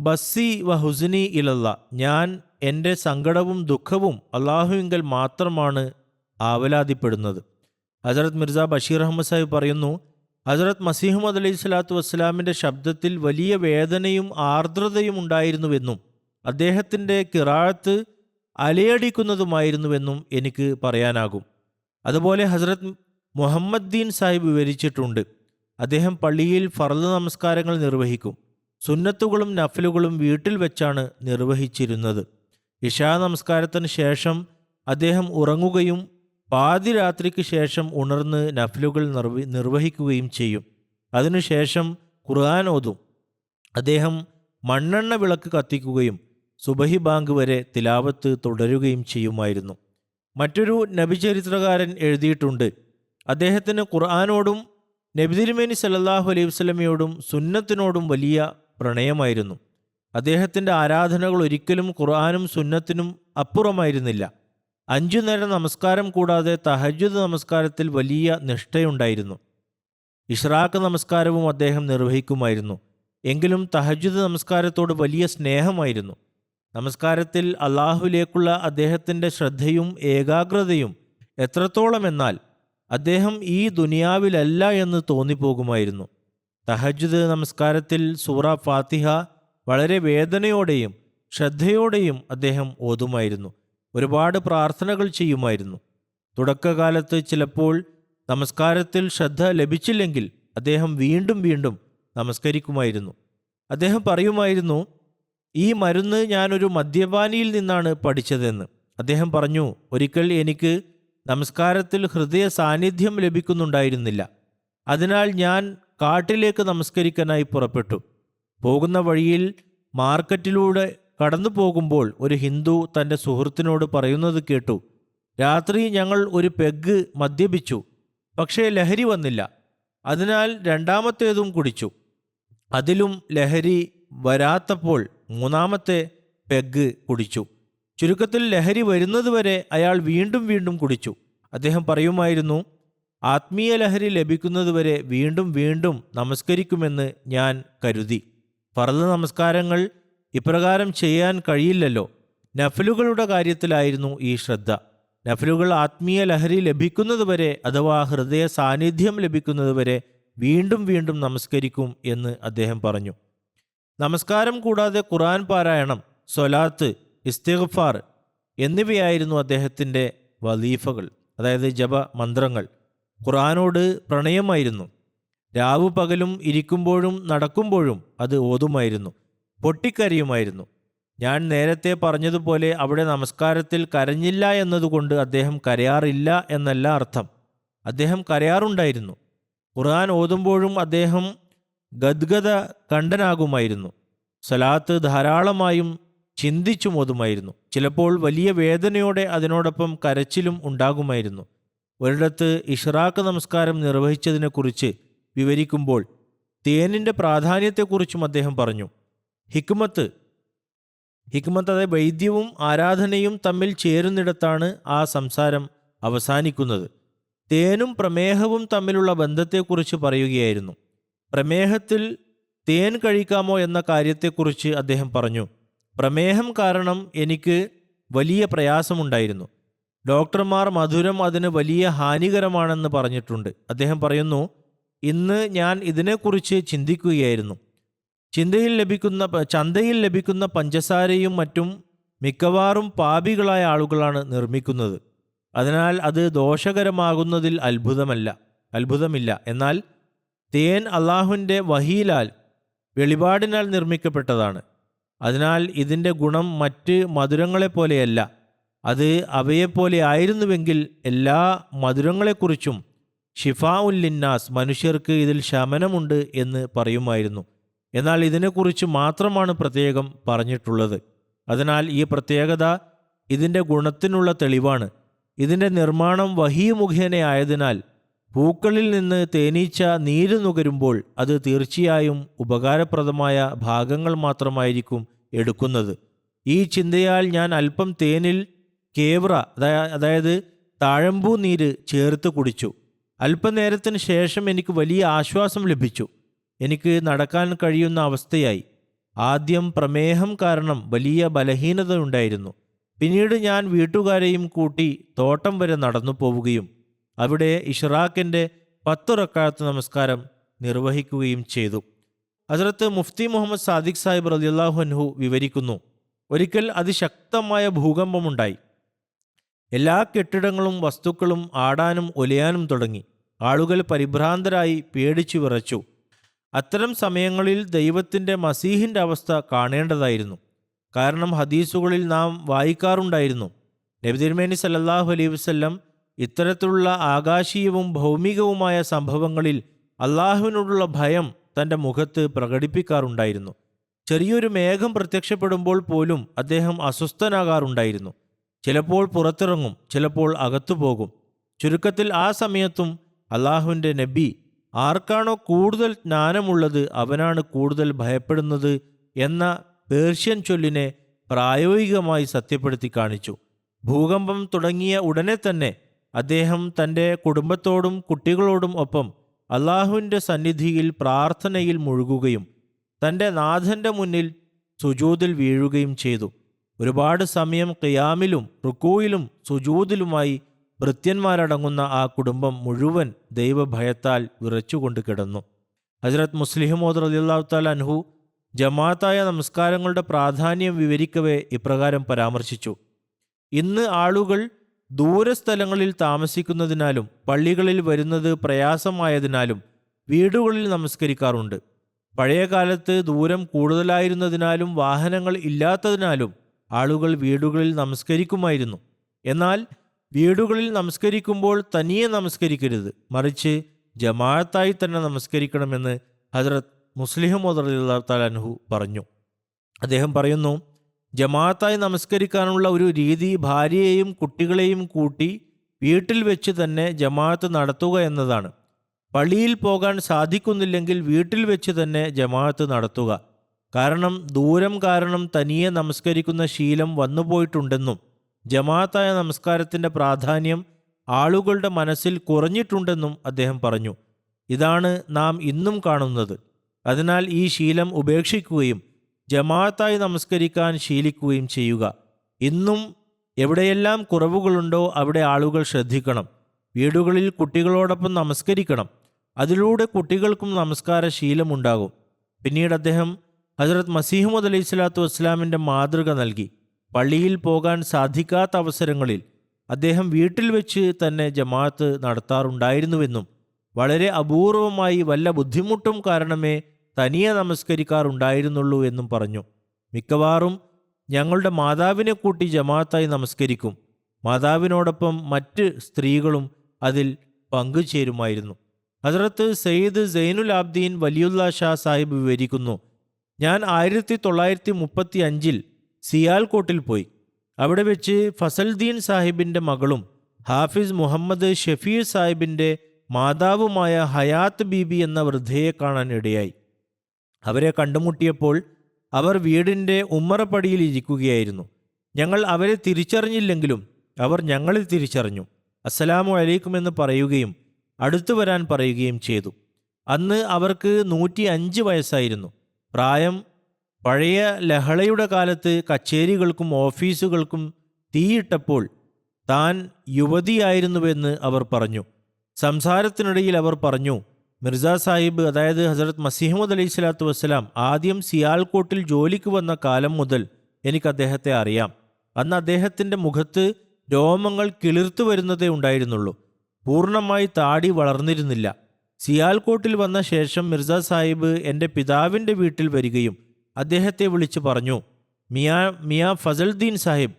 ബസ്സി വ ഹുസ്നി ഇലല്ല, ഞാൻ എൻ്റെ സങ്കടവും ദുഃഖവും അള്ളാഹുവിങ്കൽ മാത്രമാണ് ആവലാതിപ്പെടുന്നത്. ഹസ്രത്ത് മിർസ ബഷീർ അഹമ്മദ് സാഹിബ് പറയുന്നു, ഹസ്രത്ത് മസീഹ് അലൈഹി സ്വലാത്തു വസ്സലാമിൻ്റെ ശബ്ദത്തിൽ വലിയ വേദനയും ആർദ്രതയും ഉണ്ടായിരുന്നുവെന്നും അദ്ദേഹത്തിൻ്റെ ഖിറാഅത്ത് അലയടിക്കുന്നതുമായിരുന്നുവെന്നും എനിക്ക് പറയാനാകും. അതുപോലെ ഹസ്രത്ത് മുഹമ്മദ്ദീൻ സാഹിബ് വിവരിച്ചിട്ടുണ്ട്, അദ്ദേഹം പള്ളിയിൽ ഫർള് നമസ്കാരങ്ങൾ നിർവഹിക്കും. സുന്നത്തുകളും നഫലുകളും വീട്ടിൽ വെച്ചാണ് നിർവഹിച്ചിരുന്നത്. ഇശാ നമസ്കാരത്തിന് ശേഷം അദ്ദേഹം ഉറങ്ങുകയും പാതിരാത്രിക്ക് ശേഷം ഉണർന്ന് നഫലുകൾ നിർവഹിക്കുകയും ചെയ്യും. അതിനുശേഷം ഖുർആൻ ഓതും. അദ്ദേഹം മണ്ണെണ്ണ വിളക്ക് കത്തിക്കുകയും സുബഹി ബാങ്ക് വരെ തിലാവത്ത് തുടരുകയും ചെയ്യുമായിരുന്നു. മറ്റൊരു നബിചരിത്രകാരൻ എഴുതിയിട്ടുണ്ട്, അദ്ദേഹത്തിന് ഖുർആനോടും നബി തിരുമേനി സല്ലല്ലാഹു അലൈഹി വസല്ലമയോടും സുന്നത്തിനോടും വലിയ പ്രണയമായിരുന്നു. അദ്ദേഹത്തിൻ്റെ ആരാധനകൾ ഒരിക്കലും ഖുർആനും സുന്നത്തിനും അപ്പുറമായിരുന്നില്ല. 5 നേരം നമസ്കാരം കൂടാതെ തഹജ്ജുദ് നമസ്കാരത്തിൽ വലിയ നിഷ്ഠയുണ്ടായിരുന്നു. ഇഷ്റാഖ് നമസ്കാരവും അദ്ദേഹം നിർവഹിക്കുമായിരുന്നു. എങ്കിലും തഹജ്ജുദ് നമസ്കാരത്തോട് വലിയ സ്നേഹമായിരുന്നു. നമസ്കാരത്തിൽ അള്ളാഹുവിലേക്കുള്ള അദ്ദേഹത്തിൻ്റെ ശ്രദ്ധയും ഏകാഗ്രതയും എത്രത്തോളമെന്നാൽ അദ്ദേഹം ഈ ദുനിയാവിലല്ല എന്ന് തോന്നിപ്പോകുമായിരുന്നു. തഹജ്ജുദ് നമസ്കാരത്തിൽ സൂറ ഫാത്തിഹ വളരെ വേദനയോടെയും ശ്രദ്ധയോടെയും അദ്ദേഹം ഓതുമായിരുന്നു. ഒരുപാട് പ്രാർത്ഥനകൾ ചെയ്യുമായിരുന്നു. തുടക്കകാലത്ത് ചിലപ്പോൾ നമസ്കാരത്തിൽ ശ്രദ്ധ ലഭിച്ചില്ലെങ്കിൽ അദ്ദേഹം വീണ്ടും വീണ്ടും നമസ്കരിക്കുമായിരുന്നു. അദ്ദേഹം പറയുമായിരുന്നു, ഈ മരുന്ന് ഞാനൊരു മദ്യപാനിയിൽ നിന്നാണ് പഠിച്ചതെന്ന്. അദ്ദേഹം പറഞ്ഞു, ഒരിക്കൽ എനിക്ക് നമസ്കാരത്തിൽ ഹൃദയ സാന്നിധ്യം ലഭിക്കുന്നുണ്ടായിരുന്നില്ല. അതിനാൽ ഞാൻ കാട്ടിലേക്ക് നമസ്കരിക്കാനായി പുറപ്പെട്ടു. പോകുന്ന വഴിയിൽ മാർക്കറ്റിലൂടെ കടന്നു പോകുമ്പോൾ ഒരു ഹിന്ദു തൻ്റെ സുഹൃത്തിനോട് പറയുന്നത് കേട്ടു, രാത്രി ഞങ്ങൾ ഒരു പെഗ് മദ്യപിച്ചു, പക്ഷേ ലഹരി വന്നില്ല. അതിനാൽ രണ്ടാമത്തേതും കുടിച്ചു. അതിലും ലഹരി വരാത്തപ്പോൾ മൂന്നാമത്തെ പെഗ് കുടിച്ചു. ചുരുക്കത്തിൽ ലഹരി വരുന്നതുവരെ അയാൾ വീണ്ടും വീണ്ടും കുടിച്ചു. അദ്ദേഹം പറയുമായിരുന്നു, ആത്മീയ ലഹരി ലഭിക്കുന്നതുവരെ വീണ്ടും വീണ്ടും നമസ്കരിക്കുമെന്ന് ഞാൻ കരുതി. ഫർള് നമസ്കാരങ്ങൾ ഇപ്രകാരം ചെയ്യാൻ കഴിയില്ലല്ലോ. നഫലുകളുടെ കാര്യത്തിലായിരുന്നു ഈ ശ്രദ്ധ. നഫലുകൾ ആത്മീയ ലഹരി ലഭിക്കുന്നതുവരെ അഥവാ ഹൃദയ സാന്നിധ്യം ലഭിക്കുന്നതുവരെ വീണ്ടും വീണ്ടും നമസ്കരിക്കും എന്ന് അദ്ദേഹം പറഞ്ഞു. നമസ്കാരം കൂടാതെ ഖുർആൻ പാരായണം, സ്വലാത്ത്, ഇസ്തിഗ്ഫാർ എന്നിവയായിരുന്നു അദ്ദേഹത്തിൻ്റെ വലീഫകൾ, അതായത് ജപ മന്ത്രങ്ങൾ. ഖുർആനോട് പ്രണയമായിരുന്നു. രാവു പകലും ഇരിക്കുമ്പോഴും നടക്കുമ്പോഴും അത് ഓതുമായിരുന്നു. പൊട്ടിക്കരയുമായിരുന്നു. ഞാൻ നേരത്തെ പറഞ്ഞതുപോലെ അവിടെ നമസ്കാരത്തിൽ കരഞ്ഞില്ല എന്നതുകൊണ്ട് അദ്ദേഹം കരയാറില്ല എന്നല്ല അർത്ഥം. അദ്ദേഹം കരയാറുണ്ടായിരുന്നു. ഖുർആൻ ഓതുമ്പോഴും അദ്ദേഹം ഗദ്ഗത കണ്ഠനാകുമായിരുന്നു. സലാത്ത് ധാരാളമായും ചിന്തിച്ചും ഓതുമായിരുന്നു. ചിലപ്പോൾ വലിയ വേദനയോടെ അതിനോടൊപ്പം കരച്ചിലും ഉണ്ടാകുമായിരുന്നു. ഒരിടത്ത് ഇഷ്റാഖ് നമസ്കാരം നിർവഹിച്ചതിനെക്കുറിച്ച് വിവരിക്കുമ്പോൾ തേനിൻ്റെ പ്രാധാന്യത്തെക്കുറിച്ചും അദ്ദേഹം പറഞ്ഞു. ഹിക്മത്ത് അതായത് വൈദ്യവും ആരാധനയും തമ്മിൽ ചേരുന്നിടത്താണ് ആ സംസാരം അവസാനിക്കുന്നത്. തേനും പ്രമേഹവും തമ്മിലുള്ള ബന്ധത്തെക്കുറിച്ച് പറയുകയായിരുന്നു. പ്രമേഹത്തിൽ തേൻ കഴിക്കാമോ എന്ന കാര്യത്തെക്കുറിച്ച് അദ്ദേഹം പറഞ്ഞു. പ്രമേഹം കാരണം എനിക്ക് വലിയ പ്രയാസമുണ്ടായിരുന്നു. ഡോക്ടർമാർ മധുരം അതിന് വലിയ ഹാനികരമാണെന്ന് പറഞ്ഞിട്ടുണ്ട്. അദ്ദേഹം പറയുന്നു, ഇന്ന് ഞാൻ ഇതിനെക്കുറിച്ച് ചിന്തിക്കുകയായിരുന്നു. ചന്തയിൽ ലഭിക്കുന്ന പഞ്ചസാരയും മറ്റും മിക്കവാറും പാപികളായ ആളുകളാണ് നിർമ്മിക്കുന്നത്. അതിനാൽ അത് ദോഷകരമാകുന്നതിൽ അത്ഭുതമില്ല. എന്നാൽ തേൻ അള്ളാഹുവിൻ്റെ വഹിയിലാൽ വെളിപാടിനാൽ നിർമ്മിക്കപ്പെട്ടതാണ്. അതിനാൽ ഇതിൻ്റെ ഗുണം മറ്റ് മധുരങ്ങളെപ്പോലെയല്ല. അത് അവയെപ്പോലെ ആയിരുന്നുവെങ്കിൽ എല്ലാ മധുരങ്ങളെക്കുറിച്ചും ഷിഫാ ഉല്ലിന്നാസ്, മനുഷ്യർക്ക് ഇതിൽ ശമനമുണ്ട് എന്ന് പറയുമായിരുന്നു. എന്നാൽ ഇതിനെക്കുറിച്ച് മാത്രമാണ് പ്രത്യേകം പറഞ്ഞിട്ടുള്ളത്. അതിനാൽ ഈ പ്രത്യേകത ഇതിൻ്റെ ഗുണത്തിനുള്ള തെളിവാണ്. ഇതിൻ്റെ നിർമ്മാണം വഹീ മുഖേനയായതിനാൽ പൂക്കളിൽ നിന്ന് തേനീച്ച നീര് നുകരുമ്പോൾ അത് തീർച്ചയായും ഉപകാരപ്രദമായ ഭാഗങ്ങൾ മാത്രമായിരിക്കും എടുക്കുന്നത്. ഈ ചിന്തയാൽ ഞാൻ അല്പം തേനിൽ കേവ്ര അതായത് താഴമ്പൂ നീര് ചേർത്ത് കുടിച്ചു. അല്പനേരത്തിന് ശേഷം എനിക്ക് വലിയ ആശ്വാസം ലഭിച്ചു. എനിക്ക് നടക്കാൻ കഴിയുന്ന അവസ്ഥയായി. ആദ്യം പ്രമേഹം കാരണം വലിയ ബലഹീനത ഉണ്ടായിരുന്നു. പിന്നീട് ഞാൻ വീട്ടുകാരെയും കൂട്ടി തോട്ടം വരെ നടന്നു പോവുകയും അവിടെ ഇഷ്റാഖിൻ്റെ 10 റക്അത്ത് നമസ്കാരം നിർവഹിക്കുകയും ചെയ്തു. ഹസ്രത്ത് മുഫ്തി മുഹമ്മദ് സാദിഖ് സാഹിബ് റളിയല്ലാഹു അൻഹു വിവരിക്കുന്നു, ഒരിക്കൽ അതിശക്തമായ ഭൂകമ്പമുണ്ടായി. എല്ലാ കെട്ടിടങ്ങളും വസ്തുക്കളും ആടാനും ഒലയാനും തുടങ്ങി. ആളുകൾ പരിഭ്രാന്തരായി പേടിച്ചു വിറച്ചു. അത്തരം സമയങ്ങളിൽ ദൈവത്തിൻ്റെ മസീഹിൻ്റെ അവസ്ഥ കാണേണ്ടതായിരുന്നു. കാരണം ഹദീസുകളിൽ നാം വായിക്കാറുണ്ടായിരുന്നു, നബി തിരുമേനി സല്ലല്ലാഹു അലൈഹി വസല്ലം ഇത്തരത്തിലുള്ള ആകാശീയവും ഭൗമികവുമായ സംഭവങ്ങളിൽ അള്ളാഹുവിനോടുള്ള ഭയം തൻ്റെ മുഖത്ത് പ്രകടിപ്പിക്കാറുണ്ടായിരുന്നു. ചെറിയൊരു മേഘം പ്രത്യക്ഷപ്പെടുമ്പോൾ പോലും അദ്ദേഹം അസ്വസ്ഥനാകാറുണ്ടായിരുന്നു. ചിലപ്പോൾ പുറത്തിറങ്ങും, ചിലപ്പോൾ അകത്തു പോകും. ചുരുക്കത്തിൽ ആ സമയത്തും അള്ളാഹുവിൻ്റെ നബി ആർക്കാണോ കൂടുതൽ ജ്ഞാനമുള്ളത് അവനാണ് കൂടുതൽ ഭയപ്പെടുന്നത് എന്ന പേർഷ്യൻ ചൊല്ലിനെ പ്രായോഗികമായി സത്യപ്പെടുത്തി കാണിച്ചു. ഭൂകമ്പം തുടങ്ങിയ ഉടനെ തന്നെ അദ്ദേഹം തൻ്റെ കുടുംബത്തോടും കുട്ടികളോടും ഒപ്പം അള്ളാഹുവിൻ്റെ സന്നിധിയിൽ പ്രാർത്ഥനയിൽ മുഴുകുകയും തൻ്റെ നാഥൻ്റെ മുന്നിൽ സുജൂദിൽ വീഴുകയും ചെയ്തു. ഒരുപാട് സമയം ഖിയാമിലും റുക്കൂയിലും സുജൂദിലുമായി ഭൃത്യന്മാരടങ്ങുന്ന ആ കുടുംബം മുഴുവൻ ദൈവഭയത്താൽ വിറച്ചുകൊണ്ട് കിടന്നു. ഹസ്രത്ത് മുസ്ലിം മൗദ് റളിയല്ലാഹു തആല അൻഹു ജമാഅത്തായ നമസ്കാരങ്ങളുടെ പ്രാധാന്യം വിവരിക്കവേ ഇപ്രകാരം പരാമർശിച്ചു. ഇന്ന് ആളുകൾ ദൂരസ്ഥലങ്ങളിൽ താമസിക്കുന്നതിനാലും പള്ളികളിൽ വരുന്നത് പ്രയാസമായതിനാലും വീടുകളിൽ നമസ്കരിക്കാറുണ്ട്. പഴയകാലത്ത് ദൂരം കൂടുതലായിരുന്നതിനാലും വാഹനങ്ങൾ ഇല്ലാത്തതിനാലും ആളുകൾ വീടുകളിൽ നമസ്കരിക്കുമായിരുന്നു. എന്നാൽ വീടുകളിൽ നമസ്കരിക്കുമ്പോൾ തനിയെ നമസ്കരിക്കരുത്, മറിച്ച് ജമാഅത്തായി തന്നെ നമസ്കരിക്കണമെന്ന് ഹസ്രത്ത് മുസ്ലിം മൗദ് റളിയല്ലാഹു തആല അൻഹു പറഞ്ഞു. അദ്ദേഹം പറയുന്നു, ജമാഅത്തായി നമസ്കരിക്കാനുള്ള ഒരു രീതി ഭാര്യയെയും കുട്ടികളെയും കൂട്ടി വീട്ടിൽ വെച്ച് തന്നെ ജമാഅത്ത് നടത്തുക എന്നതാണ്. പള്ളിയിൽ പോകാൻ സാധിക്കുന്നില്ലെങ്കിൽ വീട്ടിൽ വെച്ച് തന്നെ ജമാഅത്ത് നടത്തുക. കാരണം ദൂരം കാരണം തനിയെ നമസ്കരിക്കുന്ന ശീലം വന്നുപോയിട്ടുണ്ടെന്നും ജമാഅത്തായ നമസ്കാരത്തിൻ്റെ പ്രാധാന്യം ആളുകളുടെ മനസ്സിൽ കുറഞ്ഞിട്ടുണ്ടെന്നും അദ്ദേഹം പറഞ്ഞു. ഇതാണ് നാം ഇന്നും കാണുന്നത്. അതിനാൽ ഈ ശീലം ഉപേക്ഷിക്കുകയും ജമാഅത്തായി നമസ്കരിക്കാൻ ശീലിക്കുകയും ചെയ്യുക. ഇന്നും എവിടെയെല്ലാം കുറവുകളുണ്ടോ അവിടെ ആളുകൾ ശ്രദ്ധിക്കണം. വീടുകളിൽ കുട്ടികളോടൊപ്പം നമസ്കരിക്കണം. അതിലൂടെ കുട്ടികൾക്കും നമസ്കാര ശീലമുണ്ടാകും. പിന്നീട് അദ്ദേഹം ഹസ്രത്ത് മസീഹ് മൗഊദ് അലൈഹി സ്വലാത്തു വസ്സലാമിൻ്റെ മാതൃക നൽകി. പള്ളിയിൽ പോകാൻ സാധിക്കാത്ത അവസരങ്ങളിൽ അദ്ദേഹം വീട്ടിൽ വെച്ച് തന്നെ ജമാഅത്ത് നടത്താറുണ്ടായിരുന്നുവെന്നും വളരെ അപൂർവമായി വല്ല ബുദ്ധിമുട്ടും കാരണമേ തനിയെ നമസ്കരിക്കാറുണ്ടായിരുന്നുള്ളൂ എന്നും പറഞ്ഞു. മിക്കവാറും ഞങ്ങളുടെ മാതാവിനെ കൂട്ടി ജമാഅത്തായി നമസ്കരിക്കും. മാതാവിനോടൊപ്പം മറ്റ് സ്ത്രീകളും അതിൽ പങ്കുചേരുമായിരുന്നു. ഹസ്രത്ത് സയ്യിദ് സൈനുൽ ആബ്ദീൻ വലിയുല്ല ഷാ സാഹിബ് വിവരിക്കുന്നു, ഞാൻ 1935 സിയാൽകോട്ടിൽ പോയി. അവിടെ വെച്ച് ഫസൽദീൻ സാഹിബിൻ്റെ മകളും ഹാഫിസ് മുഹമ്മദ് ഷഫീർ സാഹിബിൻ്റെ മാതാവുമായ ഹയാത്ത് ബീബി എന്ന വൃദ്ധയെ കാണാൻ ഇടയായി. അവരെ കണ്ടുമുട്ടിയപ്പോൾ അവർ വീടിൻ്റെ ഉമ്മറപ്പടിയിൽ ഇരിക്കുകയായിരുന്നു. ഞങ്ങൾ അവരെ തിരിച്ചറിഞ്ഞില്ലെങ്കിലും അവർ ഞങ്ങളെ തിരിച്ചറിഞ്ഞു. അസ്സലാമു അലൈക്കും എന്ന് പറയുകയും അടുത്തു വരാൻ പറയുകയും ചെയ്തു. അന്ന് അവർക്ക് 105 വയസ്സായിരുന്നു. പ്രായം പഴയ ലഹളയുടെ കാലത്ത് കച്ചേരികൾക്കും ഓഫീസുകൾക്കും തീയിട്ടപ്പോൾ താൻ യുവതിയായിരുന്നുവെന്ന് അവർ പറഞ്ഞു. സംസാരത്തിനിടയിൽ അവർ പറഞ്ഞു, മിർസ സാഹിബ്, അതായത് ഹസ്രത്ത് മസീഹ്മദ് അലൈഹി സ്വലാത്തു വസ്സലാം ആദ്യം സിയാൽകോട്ടിൽ ജോലിക്ക് വന്ന കാലം മുതൽ എനിക്ക് അദ്ദേഹത്തെ അറിയാം. അന്ന് അദ്ദേഹത്തിൻ്റെ മുഖത്ത് രോമങ്ങൾ കിളിർത്തു വരുന്നതേ ഉണ്ടായിരുന്നുള്ളൂ. പൂർണ്ണമായി താടി വളർന്നിരുന്നില്ല. സിയാൽകോട്ടിൽ വന്ന ശേഷം മിർസ സാഹിബ് എൻ്റെ പിതാവിൻ്റെ വീട്ടിൽ വരികയും അദ്ദേഹത്തെ വിളിച്ചു പറഞ്ഞു, മിയാ ഫസൽദീൻ സാഹിബ്,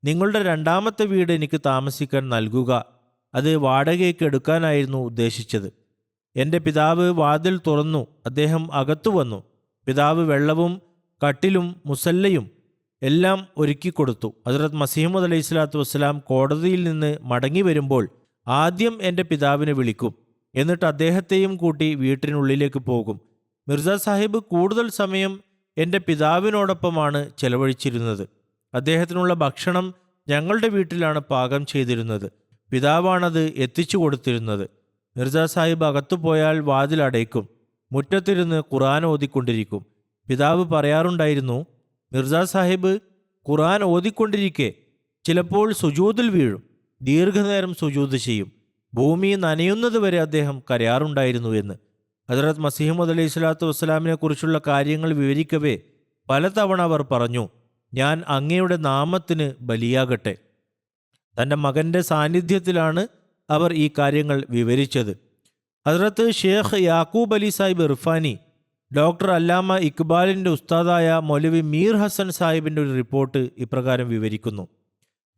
നിങ്ങളുടെ 2ാമത്തെ വീട് എനിക്ക് താമസിക്കാൻ നൽകുക. അത് വാടകയ്ക്ക് എടുക്കാനായിരുന്നു ഉദ്ദേശിച്ചത്. എൻ്റെ പിതാവ് വാതിൽ തുറന്നു. അദ്ദേഹം അകത്തു വന്നു. പിതാവ് വെള്ളവും കട്ടിലും മുസല്ലയും എല്ലാം ഒരുക്കിക്കൊടുത്തു. ഹസ്രത്ത് മസീഹ്മദ് അലൈഹി സ്വലാത്തു വസ്സലാം കോടതിയിൽ നിന്ന് മടങ്ങി വരുമ്പോൾ ആദ്യം എൻ്റെ പിതാവിനെ വിളിക്കും. എന്നിട്ട് അദ്ദേഹത്തെയും കൂട്ടി വീട്ടിനുള്ളിലേക്ക് പോകും. മിർസ സാഹിബ് കൂടുതൽ സമയം എൻ്റെ പിതാവിനോടൊപ്പമാണ് ചെലവഴിച്ചിരുന്നത്. അദ്ദേഹത്തിനുള്ള ഭക്ഷണം ഞങ്ങളുടെ വീട്ടിലാണ് പാകം ചെയ്തിരുന്നത്. പിതാവാണത് എത്തിച്ചു കൊടുത്തിരുന്നത്. മിർസ സാഹിബ് അകത്തു പോയാൽ വാതിൽ അടയ്ക്കും. മുറ്റത്തിരുന്ന് ഖുർആൻ ഓതിക്കൊണ്ടിരിക്കും. പിതാവ് പറയാറുണ്ടായിരുന്നു, മിർസ സാഹിബ് ഖുർആൻ ഓതിക്കൊണ്ടിരിക്കെ ചിലപ്പോൾ സുജൂദിൽ വീഴും. ദീർഘനേരം സുജൂദ് ചെയ്യും. ഭൂമി നനയുന്നത് വരെ അദ്ദേഹം കരയാറുണ്ടായിരുന്നു എന്ന്. ഹസ്രത്ത് മസീഹ്മദ് അലൈഹി സ്വലാത്തു വസ്സലാമിനെ കുറിച്ചുള്ള കാര്യങ്ങൾ വിവരിക്കവേ പലതവണ അവർ പറഞ്ഞു, ഞാൻ അങ്ങയുടെ നാമത്തിന് ബലിയാകട്ടെ. തൻ്റെ മകൻ്റെ സാന്നിധ്യത്തിലാണ് അവർ ഈ കാര്യങ്ങൾ വിവരിച്ചത്. ഹസ്രത്ത് ഷേഖ് യാക്കൂബ് അലി സാഹിബ് ഇർഫാനി ഡോക്ടർ അല്ലാമ ഇക്ബാലിൻ്റെ ഉസ്താദായ മൗലവി മീർ ഹസൻ സാഹിബിൻ്റെ ഒരു റിപ്പോർട്ട് ഇപ്രകാരം വിവരിക്കുന്നു.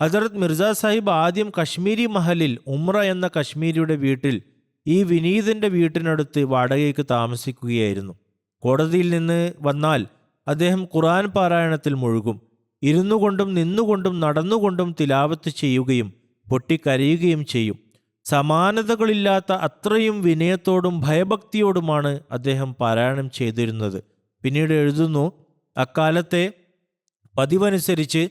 ഹസ്രത്ത് മിർസ സാഹിബ് ആദ്യം കശ്മീരി മഹലിൽ ഉമ്ര എന്ന കശ്മീരിയുടെ വീട്ടിൽ ഈ വിനീതൻ്റെ വീട്ടിനടുത്ത് വാടകയ്ക്ക് താമസിക്കുകയായിരുന്നു. കോടതിയിൽ നിന്ന് വന്നാൽ അദ്ദേഹം ഖുർആൻ പാരായണത്തിൽ മുഴുകും. ഇരുന്നു കൊണ്ടും നിന്നുകൊണ്ടും നടന്നുകൊണ്ടും തിലാവത്ത് ചെയ്യുകയും പൊട്ടിക്കരയുകയും ചെയ്യും. സമാനതകളില്ലാത്ത അത്രയും വിനയത്തോടും ഭയഭക്തിയോടുമാണ് അദ്ദേഹം പാരായണം ചെയ്തിരുന്നത്. പിന്നീട് എഴുതുന്നു, അക്കാലത്തെ പതിവനുസരിച്ച്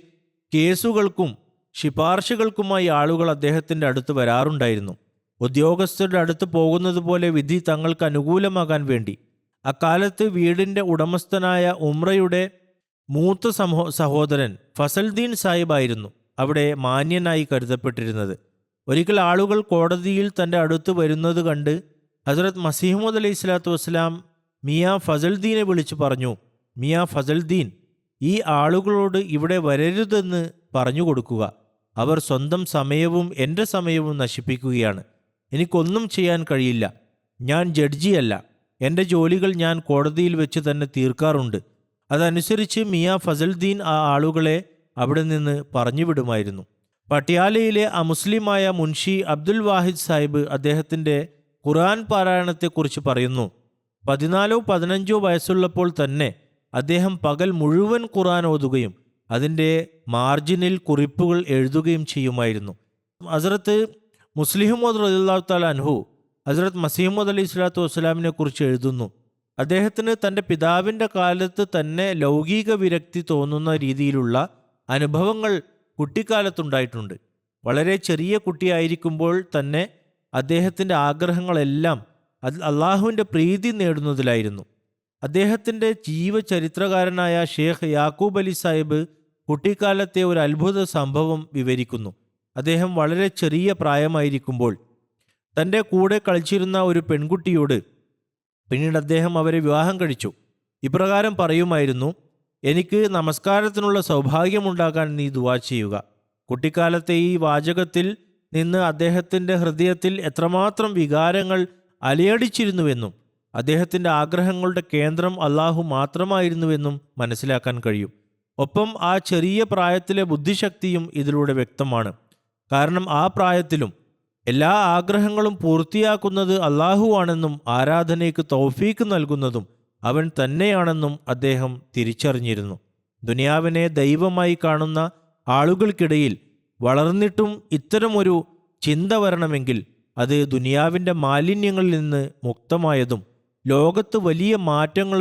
കേസുകൾക്കും ശിപാർശകൾക്കുമായി ആളുകൾ അദ്ദേഹത്തിൻ്റെ അടുത്ത് വരാറുണ്ടായിരുന്നു. ഉദ്യോഗസ്ഥരുടെ അടുത്ത് പോകുന്നത് പോലെ വിധി തങ്ങൾക്ക് അനുകൂലമാകാൻ വേണ്ടി. അക്കാലത്ത് വീടിൻ്റെ ഉടമസ്ഥനായ ഉമ്രയുടെ മൂത്ത സഹോദരൻ ഫസൽദീൻ സാഹിബായിരുന്നു അവിടെ മാന്യനായി കരുതപ്പെട്ടിരുന്നത്. ഒരിക്കൽ ആളുകൾ കോടതിയിൽ തൻ്റെ അടുത്ത് വരുന്നത് കണ്ട് ഹസ്രത്ത് മസീഹ്മദ് അലൈഹി സ്വലാത്തു വസ്സലാം മിയാ ഫസൽദീനെ വിളിച്ചു പറഞ്ഞു, മിയാ ഫസൽദീൻ, ഈ ആളുകളോട് ഇവിടെ വരരുതെന്ന് പറഞ്ഞു കൊടുക്കുക. അവർ സ്വന്തം സമയവും എൻ്റെ സമയവും നശിപ്പിക്കുകയാണ്. എനിക്കൊന്നും ചെയ്യാൻ കഴിയില്ല. ഞാൻ ജഡ്ജിയല്ല. എൻ്റെ ജോലികൾ ഞാൻ കോടതിയിൽ വെച്ച് തന്നെ തീർക്കാറുണ്ട്. അതനുസരിച്ച് മിയാ ഫസൽദീൻ ആ ആളുകളെ അവിടെ നിന്ന് പറഞ്ഞുവിടുമായിരുന്നു. പട്യാലയിലെ അമുസ്ലിമായ മുൻഷി അബ്ദുൽ വാഹിദ് സാഹിബ് അദ്ദേഹത്തിൻ്റെ ഖുർആൻ പാരായണത്തെക്കുറിച്ച് പറയുന്നു, 14-15 വയസ്സുള്ളപ്പോൾ തന്നെ അദ്ദേഹം പകൽ മുഴുവൻ ഖുർആൻ ഓതുകയും അതിൻ്റെ മാർജിനിൽ കുറിപ്പുകൾ എഴുതുകയും ചെയ്യുമായിരുന്നു. ഹസ്രത്ത് മുസ്ലിഹ്മദ് റളിയല്ലാഹു തആല അൻഹു ഹസ്രത്ത് മസീഹ്മദ് അലൈഹി സ്വലാത്തു വസ്സലാമിനെ കുറിച്ച് എഴുതുന്നു, അദ്ദേഹത്തിന് തൻ്റെ പിതാവിൻ്റെ കാലത്ത് തന്നെ ലൗകിക വിരക്തി തോന്നുന്ന രീതിയിലുള്ള അനുഭവങ്ങൾ കുട്ടിക്കാലത്തുണ്ടായിട്ടുണ്ട്. വളരെ ചെറിയ കുട്ടിയായിരിക്കുമ്പോൾ തന്നെ അദ്ദേഹത്തിൻ്റെ ആഗ്രഹങ്ങളെല്ലാം അള്ളാഹുവിൻ്റെ പ്രീതി നേടുന്നതിലായിരുന്നു. അദ്ദേഹത്തിൻ്റെ ജീവചരിത്രകാരനായ ഷേഖ് യാക്കൂബ് അലി സാഹിബ് കുട്ടിക്കാലത്തെ ഒരു അത്ഭുത സംഭവം വിവരിക്കുന്നു. അദ്ദേഹം വളരെ ചെറിയ പ്രായമായിരിക്കുമ്പോൾ തൻ്റെ കൂടെ കളിച്ചിരുന്ന ഒരു പെൺകുട്ടിയോട് പിന്നീട് അദ്ദേഹം അവരെ വിവാഹം കഴിച്ചു. ഇപ്രകാരം പറയുമായിരുന്നു, എനിക്ക് നമസ്കാരത്തിനുള്ള സൗഭാഗ്യമുണ്ടാകാൻ നീ ദുആ ചെയ്യുക. കുട്ടിക്കാലത്തെ ഈ വാചകത്തിൽ നിന്ന് അദ്ദേഹത്തിൻ്റെ ഹൃദയത്തിൽ എത്രമാത്രം വികാരങ്ങൾ അലയടിച്ചിരുന്നുവെന്നും അദ്ദേഹത്തിൻ്റെ ആഗ്രഹങ്ങളുടെ കേന്ദ്രം അള്ളാഹു മാത്രമായിരുന്നുവെന്നും മനസ്സിലാക്കാൻ കഴിയും. ഒപ്പം ആ ചെറിയ പ്രായത്തിലെ ബുദ്ധിശക്തിയും ഇതിലൂടെ വ്യക്തമാണ്. കാരണം ആ പ്രായത്തിലും എല്ലാ ആഗ്രഹങ്ങളും പൂർത്തിയാക്കുന്നത് അള്ളാഹുവാണെന്നും ആരാധനയ്ക്ക് തൗഫീക്ക് നൽകുന്നതും അവൻ തന്നെയാണെന്നും അദ്ദേഹം തിരിച്ചറിഞ്ഞിരുന്നു. ദുനിയാവിനെ ദൈവമായി കാണുന്ന ആളുകൾക്കിടയിൽ വളർന്നിട്ടും ഇത്തരമൊരു ചിന്ത വരണമെങ്കിൽ അത് ദുനിയാവിൻ്റെ മാലിന്യങ്ങളിൽ നിന്ന് മുക്തമായതും ലോകത്ത് വലിയ മാറ്റങ്ങൾ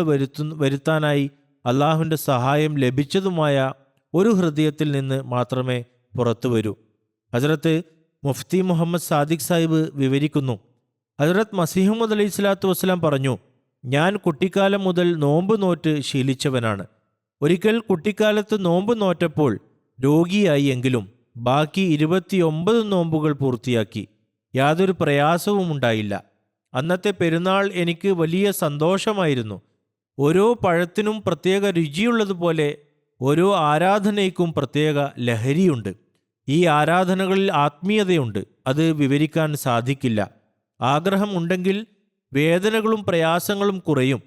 വരുത്താനായി അള്ളാഹുവിൻ്റെ സഹായം ലഭിച്ചതുമായ ഒരു ഹൃദയത്തിൽ നിന്ന് മാത്രമേ പുറത്തു വരൂ. ഹസ്രത്ത് മുഫ്തി മുഹമ്മദ് സാദിഖ് സാഹിബ് വിവരിക്കുന്നു, ഹസ്രത്ത് മസീഹുമദ് അലൈഹി സ്വലാത്തു വസ്സലാം പറഞ്ഞു, ഞാൻ കുട്ടിക്കാലം മുതൽ നോമ്പ് നോറ്റ് ശീലിച്ചവനാണ്. ഒരിക്കൽ കുട്ടിക്കാലത്ത് നോമ്പ് നോറ്റപ്പോൾ രോഗിയായി എങ്കിലും ബാക്കി 29 നോമ്പുകൾ പൂർത്തിയാക്കി. യാതൊരു പ്രയാസവും ഉണ്ടായില്ല. അന്നത്തെ പെരുന്നാൾ എനിക്ക് വലിയ സന്തോഷമായിരുന്നു. ഓരോ പഴത്തിനും പ്രത്യേക രുചിയുള്ളതുപോലെ ഓരോ ആരാധനയ്ക്കും പ്രത്യേക ലഹരിയുണ്ട്. ഈ ആരാധനകളിൽ ആത്മീയതയുണ്ട്. അത് വിവരിക്കാൻ സാധിക്കില്ല. ആഗ്രഹം ഉണ്ടെങ്കിൽ വേദനകളും പ്രയാസങ്ങളും കുറയും.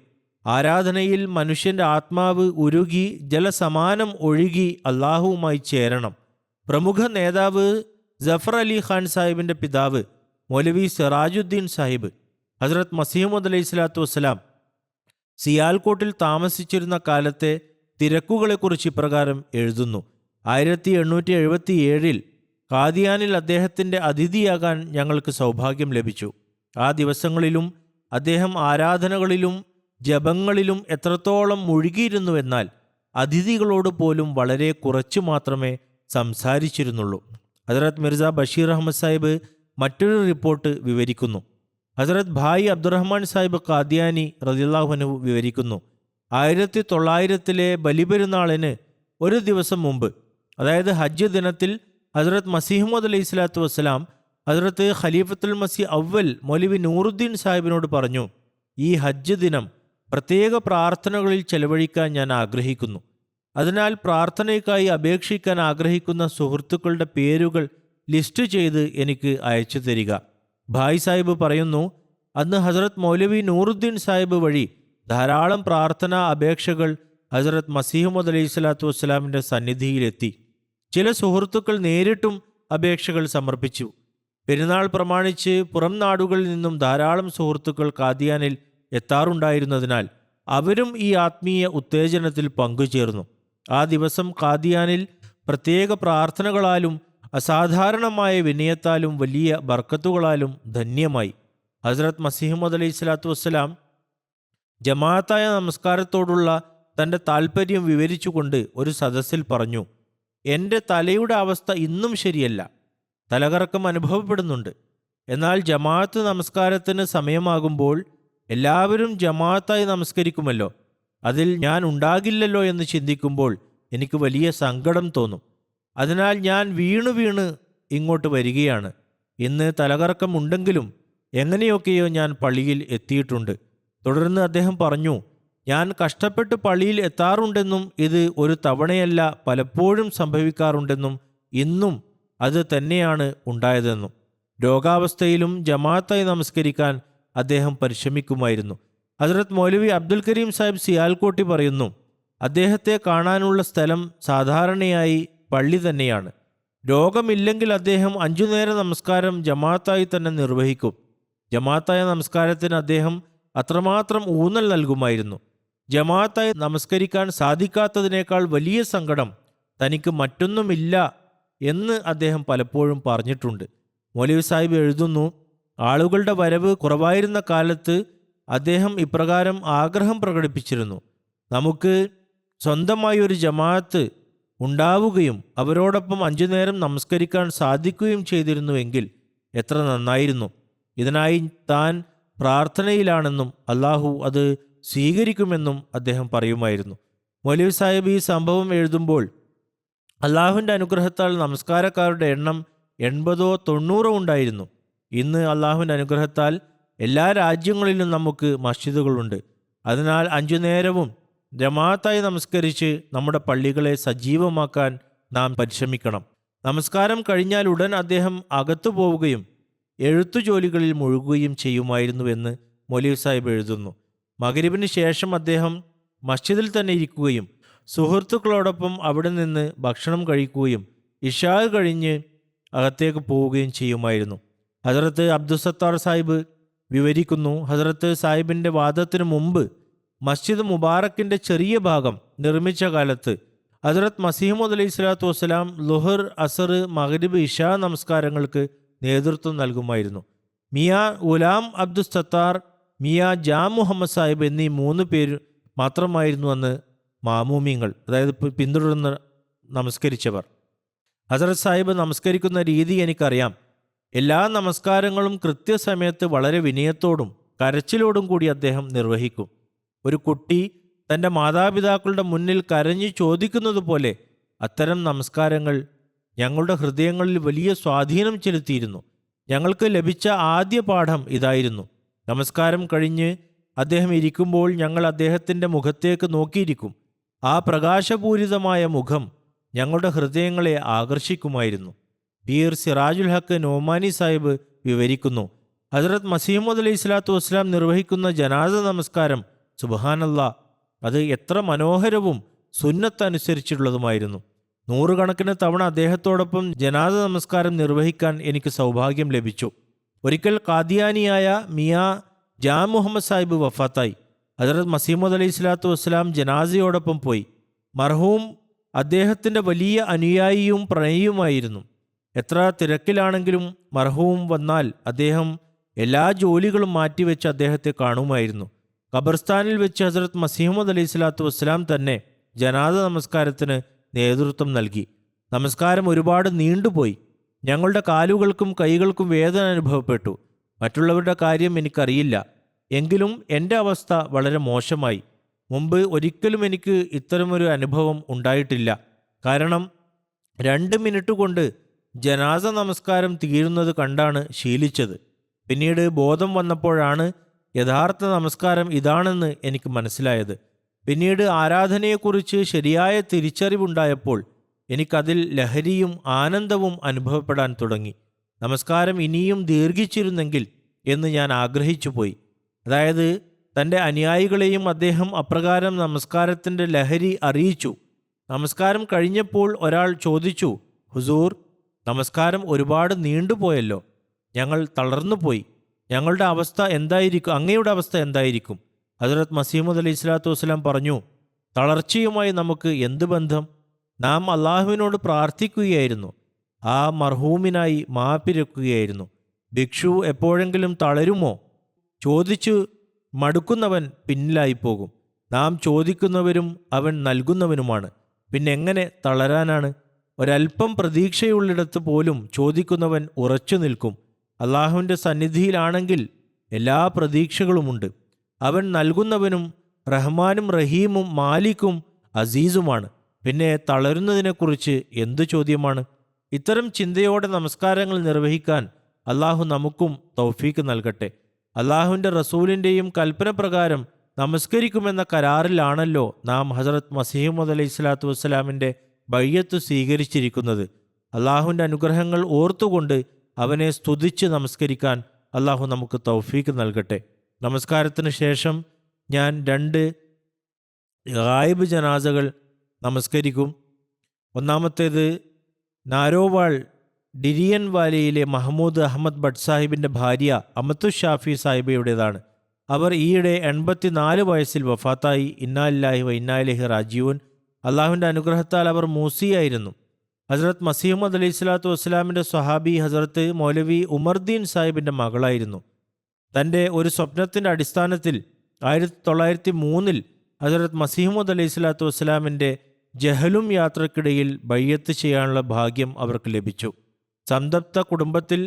ആരാധനയിൽ മനുഷ്യൻ്റെ ആത്മാവ് ഉരുകി ജലസമാനം ഒഴുകി അള്ളാഹുവുമായി ചേരണം. പ്രമുഖ നേതാവ് ജഫർ അലി ഖാൻ സാഹിബിൻ്റെ പിതാവ് മൗലവി സിറാജുദ്ദീൻ സാഹിബ് ഹസ്രത്ത് മസീഹുമദ് അലൈഹി സ്വലാത്തു വസ്സലാം സിയാൽകോട്ടിൽ താമസിച്ചിരുന്ന കാലത്തെ തിരക്കുകളെക്കുറിച്ച് ഇപ്രകാരം എഴുതുന്നു. 1877 ഖാദിയാനിൽ അദ്ദേഹത്തിൻ്റെ അതിഥിയാകാൻ ഞങ്ങൾക്ക് സൗഭാഗ്യം ലഭിച്ചു. ആ ദിവസങ്ങളിലും അദ്ദേഹം ആരാധനകളിലും ജപങ്ങളിലും എത്രത്തോളം മുഴുകിയിരുന്നുവെന്നാൽ അതിഥികളോട് പോലും വളരെ കുറച്ചു മാത്രമേ സംസാരിച്ചിരുന്നുള്ളൂ. ഹസ്രത്ത് മിർസ ബഷീർ അഹമ്മദ് സാഹിബ് മറ്റൊരു റിപ്പോർട്ട് വിവരിക്കുന്നു. ഹസ്രത്ത് ഭായി അബ്ദുറഹ്മാൻ സാഹിബ് ഖാദിയാനി റളിയല്ലാഹു അൻഹു വിവരിക്കുന്നു, 1900 ബലിപെരുന്നാളിന് ഒരു ദിവസം മുമ്പ്, അതായത് ഹജ്ജ് ദിനത്തിൽ, ഹസ്രത്ത് മസീഹുമദ് അലൈഹി സ്വലാത്തു വസ്സലാം ഹസ്രത്ത് ഖലീഫത്തുൽ മസീഹ് അവൽ മൗലവി നൂറുദ്ദീൻ സാഹിബിനോട് പറഞ്ഞു, ഈ ഹജ്ജ് ദിനം പ്രത്യേക പ്രാർത്ഥനകളിൽ ചെലവഴിക്കാൻ ഞാൻ ആഗ്രഹിക്കുന്നു. അതിനാൽ പ്രാർത്ഥനയ്ക്കായി അപേക്ഷിക്കാൻ ആഗ്രഹിക്കുന്ന സുഹൃത്തുക്കളുടെ പേരുകൾ ലിസ്റ്റ് ചെയ്ത് എനിക്ക് അയച്ചു തരിക. ഭായ് സാഹിബ് പറയുന്നു, അന്ന് ഹസ്രത്ത് മൗലവി നൂറുദ്ദീൻ സാഹിബ് വഴി ധാരാളം പ്രാർത്ഥനാ അപേക്ഷകൾ ഹസ്രത്ത് മസീഹുമദ് അലൈഹി സ്വലാത്തു വസ്സലാമിൻ്റെ സന്നിധിയിലെത്തി. ചില സുഹൃത്തുക്കൾ നേരിട്ടും അപേക്ഷകൾ സമർപ്പിച്ചു. പെരുന്നാൾ പ്രമാണിച്ച് പുറം നാടുകളിൽ നിന്നും ധാരാളം സുഹൃത്തുക്കൾ ഖാദിയാനിൽ എത്താറുണ്ടായിരുന്നതിനാൽ അവരും ഈ ആത്മീയ ഉത്തേജനത്തിൽ പങ്കുചേർന്നു. ആ ദിവസം ഖാദിയാനിൽ പ്രത്യേക പ്രാർത്ഥനകളാലും അസാധാരണമായ വിനയത്താലും വലിയ ബർക്കത്തുകളാലും ധന്യമായി. ഹസ്രത്ത് മസീഹുമദ് അലൈഹി സ്വലാത്തു വസ്സലാം ജമാഅത്തായ നമസ്കാരത്തോടുള്ള തൻ്റെ താൽപ്പര്യം വിവരിച്ചുകൊണ്ട് ഒരു സദസ്സിൽ പറഞ്ഞു, എൻ്റെ തലയുടെ അവസ്ഥ ഇന്നും ശരിയല്ല. തലകറക്കം അനുഭവപ്പെടുന്നുണ്ട്. എന്നാൽ ജമാഅത്ത് നമസ്കാരത്തിന് സമയമാകുമ്പോൾ എല്ലാവരും ജമാഅത്തായി നമസ്കരിക്കുമല്ലോ, അതിൽ ഞാൻ ഉണ്ടാകില്ലല്ലോ എന്ന് ചിന്തിക്കുമ്പോൾ എനിക്ക് വലിയ സങ്കടം തോന്നും. അതിനാൽ ഞാൻ വീണ് ഇങ്ങോട്ട് വരികയാണ്. ഇന്ന് തലകറക്കം ഉണ്ടെങ്കിലും എങ്ങനെയൊക്കെയോ ഞാൻ പള്ളിയിൽ എത്തിയിട്ടുണ്ട്. തുടർന്ന് അദ്ദേഹം പറഞ്ഞു, ഞാൻ കഷ്ടപ്പെട്ട് പള്ളിയിൽ എത്താറുണ്ടെന്നും ഇത് ഒരു തവണയല്ല പലപ്പോഴും സംഭവിക്കാറുണ്ടെന്നും ഇന്നും അത് തന്നെയാണ് ഉണ്ടായതെന്നും രോഗാവസ്ഥയിലും ജമാഅത്തായി നമസ്കരിക്കാൻ അദ്ദേഹം പരിശ്രമിക്കുമായിരുന്നു. ഹസ്രത്ത് മൗലവി അബ്ദുൽ കരീം സാഹിബ് സിയാൽകോട്ടി പറയുന്നു, അദ്ദേഹത്തെ കാണാനുള്ള സ്ഥലം സാധാരണയായി പള്ളി തന്നെയാണ്. രോഗമില്ലെങ്കിൽ അദ്ദേഹം 5 നേര നമസ്കാരം ജമാഅത്തായി തന്നെ നിർവഹിക്കും. ജമാഅത്തായ നമസ്കാരത്തിന് അദ്ദേഹം അത്രമാത്രം ഊന്നൽ നൽകുമായിരുന്നു. ജമാഅത്തായി നമസ്കരിക്കാൻ സാധിക്കാത്തതിനേക്കാൾ വലിയ സങ്കടം തനിക്ക് മറ്റൊന്നുമില്ല എന്ന് അദ്ദേഹം പലപ്പോഴും പറഞ്ഞിട്ടുണ്ട്. മൗലവി സാഹിബ് എഴുതുന്നു, ആളുകളുടെ വരവ് കുറവായിരുന്ന കാലത്ത് അദ്ദേഹം ഇപ്രകാരം ആഗ്രഹം പ്രകടിപ്പിച്ചിരുന്നു, നമുക്ക് സ്വന്തമായി ഒരു ജമാഅത്ത് ഉണ്ടാവുകയും അവരോടൊപ്പം 5 നേരം നമസ്കരിക്കാൻ സാധിക്കുകയും ചെയ്തിരുന്നുവെങ്കിൽ എത്ര നന്നായിരുന്നു. ഇതിനായി താൻ പ്രാർത്ഥനയിലാണെന്നും അള്ളാഹു അത് സ്വീകരിക്കുമെന്നും അദ്ദേഹം പറയുമായിരുന്നു. മൗലവി സാഹിബ് ഈ സംഭവം എഴുതുമ്പോൾ അള്ളാഹുവിൻ്റെ അനുഗ്രഹത്താൽ നമസ്കാരക്കാരുടെ എണ്ണം 80-90 ഉണ്ടായിരുന്നു. ഇന്ന് അള്ളാഹുവിൻ്റെ അനുഗ്രഹത്താൽ എല്ലാ രാജ്യങ്ങളിലും നമുക്ക് മസ്ജിദുകളുണ്ട്. അതിനാൽ 5 നേരവും ജമാഅത്തായി നമസ്കരിച്ച് നമ്മുടെ പള്ളികളെ സജീവമാക്കാൻ നാം പരിശ്രമിക്കണം. നമസ്കാരം കഴിഞ്ഞാൽ ഉടൻ അദ്ദേഹം അകത്തു പോവുകയും എഴുത്തു ജോലികളിൽ മുഴുകുകയും ചെയ്യുമായിരുന്നുവെന്ന് മൗലവി സാഹിബ് എഴുതുന്നു. മഗ്രിബിന് ശേഷം അദ്ദേഹം മസ്ജിദിൽ തന്നെ ഇരിക്കുകയും സുഹൃത്തുക്കളോടൊപ്പം അവിടെ നിന്ന് ഭക്ഷണം കഴിക്കുകയും ഇശാ കഴിഞ്ഞ് അകത്തേക്ക് പോവുകയും ചെയ്യുമായിരുന്നു. ഹസരത്ത് അബ്ദുസത്താർ സാഹിബ് വിവരിക്കുന്നു, ഹസരത്ത് സാഹിബിൻ്റെ വാദത്തിനു മുമ്പ് മസ്ജിദ് മുബാറക്കിൻ്റെ ചെറിയ ഭാഗം നിർമ്മിച്ച കാലത്ത് ഹസരത്ത് മസീഹ്മൂദ് അലൈഹി സ്വലാത്തു വസ്സലാം ലുഹർ, അസർ, മഗ്രിബ്, ഇഷാ നമസ്കാരങ്ങൾക്ക് നേതൃത്വം നൽകുമായിരുന്നു. മിയാ ഗുലാം അബ്ദുസ്സത്താർ, മിയാ ജാം മുഹമ്മദ് സാഹിബ് എന്നീ 3 പേര് മാത്രമായിരുന്നു അന്ന് മാമൂമിങ്ങൾ, അതായത് പിന്തുടർന്ന് നമസ്കരിച്ചവർ. ഹസരത്ത് സാഹിബ് നമസ്കരിക്കുന്ന രീതി എനിക്കറിയാം. എല്ലാ നമസ്കാരങ്ങളും കൃത്യസമയത്ത് വളരെ വിനയത്തോടും കരച്ചിലോടും കൂടി അദ്ദേഹം നിർവഹിക്കും. ഒരു കുട്ടി തൻ്റെ മാതാപിതാക്കളുടെ മുന്നിൽ കരഞ്ഞു ചോദിക്കുന്നത് പോലെ അത്തരം നമസ്കാരങ്ങൾ ഞങ്ങളുടെ ഹൃദയങ്ങളിൽ വലിയ സ്വാധീനം ചെലുത്തിയിരുന്നു. ഞങ്ങൾക്ക് ലഭിച്ച ആദ്യ പാഠം ഇതായിരുന്നു. നമസ്കാരം കഴിഞ്ഞ് അദ്ദേഹം ഇരിക്കുമ്പോൾ ഞങ്ങൾ അദ്ദേഹത്തിൻ്റെ മുഖത്തേക്ക് നോക്കിയിരിക്കും. ആ പ്രകാശപൂരിതമായ മുഖം ഞങ്ങളുടെ ഹൃദയങ്ങളെ ആകർഷിക്കുമായിരുന്നു. പീർ സിറാജുൽ ഹക്ക് നോമാനി സാഹിബ് വിവരിക്കുന്നു, ഹസരത്ത് മസീഹ്മൂദ് അലൈഹി സ്വലാത്തു വസ്സലാം നിർവഹിക്കുന്ന ജനാസ നമസ്കാരം, സുബ്ഹാനല്ലാ, അത് എത്ര മനോഹരവും സുന്നത്തനുസരിച്ചുള്ളതുമായിരുന്നു. 100 കണക്കിന് തവണ അദ്ദേഹത്തോടൊപ്പം ജനാസ നമസ്കാരം നിർവഹിക്കാൻ എനിക്ക് സൗഭാഗ്യം ലഭിച്ചു. ഒരിക്കൽ ഖാദിയാനിയായ മിയാ ജാം മുഹമ്മദ് സാഹിബ് വഫാത്തായി. ഹസരത്ത് മസീഹ്മൂദ് അലൈഹി സ്വലാത്തു വസ്സലാം ജനാസയോടൊപ്പം പോയി. മർഹൂം അദ്ദേഹത്തിൻ്റെ വലിയ അനുയായിയും പ്രണയിയുമായിരുന്നു. എത്ര തിരക്കിലാണെങ്കിലും മർഹൂം വന്നാൽ അദ്ദേഹം എല്ലാ ജോലികളും മാറ്റിവെച്ച് അദ്ദേഹത്തെ കാണുമായിരുന്നു. ഖബർസ്ഥാനിൽ വെച്ച് ഹസരത്ത് മസീഹ്മൂദ് അലൈഹി സ്വലാത്തു വസ്സലാം തന്നെ ജനാസ നമസ്കാരത്തിന് നേതൃത്വം നൽകി. നമസ്കാരം ഒരുപാട് നീണ്ടുപോയി. ഞങ്ങളുടെ കാലുകൾക്കും കൈകൾക്കും വേദന അനുഭവപ്പെട്ടു. മറ്റുള്ളവരുടെ കാര്യം എനിക്കറിയില്ല, എങ്കിലും എൻ്റെ അവസ്ഥ വളരെ മോശമായി. മുമ്പ് ഒരിക്കലും എനിക്ക് ഇത്തരമൊരു അനുഭവം ഉണ്ടായിട്ടില്ല. കാരണം 2 മിനിറ്റ് കൊണ്ട് ജനാസ നമസ്കാരം തീരുന്നത് കണ്ടാണ് ശീലിച്ചത്. പിന്നീട് ബോധം വന്നപ്പോഴാണ് യഥാർത്ഥ നമസ്കാരം ഇതാണെന്ന് എനിക്ക് മനസ്സിലായത്. പിന്നീട് ആരാധനയെക്കുറിച്ച് ശരിയായ തിരിച്ചറിവുണ്ടായപ്പോൾ എനിക്കതിൽ ലഹരിയും ആനന്ദവും അനുഭവപ്പെടാൻ തുടങ്ങി. നമസ്കാരം ഇനിയും ദീർഘിച്ചിരുന്നെങ്കിൽ എന്ന് ഞാൻ ആഗ്രഹിച്ചു പോയി. അതായത് തൻ്റെ അനുയായികളെയും അദ്ദേഹം അപ്രകാരം നമസ്കാരത്തിൻ്റെ ലഹരി അറിയിച്ചു. നമസ്കാരം കഴിഞ്ഞപ്പോൾ ഒരാൾ ചോദിച്ചു, ഹുസൂർ, നമസ്കാരം ഒരുപാട് നീണ്ടുപോയല്ലോ, ഞങ്ങൾ തളർന്നുപോയി. ഞങ്ങളുടെ അവസ്ഥ എന്തായിരിക്കും, അങ്ങയുടെ അവസ്ഥ എന്തായിരിക്കും? ഹസരത്ത് മസീഹ്മൂദ് അലൈഹി സ്വലാത്തു വസ്സലാം പറഞ്ഞു, തളർച്ചയുമായി നമുക്ക് എന്ത് ബന്ധം? നാം അള്ളാഹുവിനോട് പ്രാർത്ഥിക്കുകയായിരുന്നു, ആ മർഹൂമിനായി മാപ്പിരക്കുകയായിരുന്നു. ഭിക്ഷു എപ്പോഴെങ്കിലും തളരുമോ? ചോദിച്ചു മടുക്കുന്നവൻ പിന്നിലായി പോകും. നാം ചോദിക്കുന്നവരും അവൻ നൽകുന്നവനുമാണ്, പിന്നെ എങ്ങനെ തളരാനാണ്? ഒരൽപ്പം പ്രതീക്ഷയുള്ളിടത്ത് പോലും ചോദിക്കുന്നവൻ ഉറച്ചു നിൽക്കും. അള്ളാഹുവിൻ്റെ സന്നിധിയിലാണെങ്കിൽ എല്ലാ പ്രതീക്ഷകളുമുണ്ട്. അവൻ നൽകുന്നവനും റഹ്മാനും റഹീമും മാലിക്കും അസീസുമാണ്. പിന്നെ തളരുന്നതിനെക്കുറിച്ച് എന്തു ചോദ്യമാണ്? ഇത്തരം ചിന്തയോടെ നമസ്കാരങ്ങൾ നിർവഹിക്കാൻ അള്ളാഹു നമുക്കും തൗഫീക്ക് നൽകട്ടെ. അള്ളാഹുവിൻ്റെ റസൂലിൻ്റെയും കൽപ്പന പ്രകാരം നമസ്കരിക്കുമെന്ന കരാറിലാണല്ലോ നാം ഹസരത്ത് മസീഹ്മൂദ് അലൈഹി സ്വലാത്തു വസ്സലാമിൻ്റെ ബയ്യത്ത് സ്വീകരിച്ചിരിക്കുന്നത്. അള്ളാഹുവിൻ്റെ അനുഗ്രഹങ്ങൾ ഓർത്തുകൊണ്ട് അവനെ സ്തുതിച്ച് നമസ്കരിക്കാൻ അള്ളാഹു നമുക്ക് തൗഫീക്ക് നൽകട്ടെ. നമസ്കാരത്തിന് ശേഷം ഞാൻ 2 ഗായിബ് ജനാസകൾ നമസ്കരിക്കും. ഒന്നാമത്തേത് നാരോവാൾ ഡിരിയൻ വാലിയിലെ മഹമ്മൂദ് അഹമ്മദ് ഭട്ട് സാഹിബിൻ്റെ ഭാര്യ അമത്തു ഷാഫി സാഹിബയുടേതാണ്. അവർ ഈയിടെ 84 വയസ്സിൽ വഫാത്തായി. ഇന്നാ ലില്ലാഹി വ ഇന്നാ ഇലൈഹി റാജിഊൻ. അള്ളാഹുവിൻ്റെ അനുഗ്രഹത്താൽ അവർ മൂസിയായിരുന്നു. ഹസരത്ത് മസീഹ്മൂദ് അലൈഹി സ്വലാത്തു വസ്സലാമിൻ്റെ സ്വഹാബി ഹസരത്ത് മൗലവി ഉമർദീൻ സാഹിബിൻ്റെ മകളായിരുന്നു. തൻ്റെ ഒരു സ്വപ്നത്തിൻ്റെ അടിസ്ഥാനത്തിൽ 1903 ഹസരത്ത് മസീഹ്മൂദ് അലൈഹി സ്വലാത്തു വസ്സലാമിൻ്റെ ജഹലും യാത്രക്കിടയിൽ ബയ്യത്ത് ചെയ്യാനുള്ള ഭാഗ്യം അവർക്ക് ലഭിച്ചു. സംതപ്ത കുടുംബത്തിൽ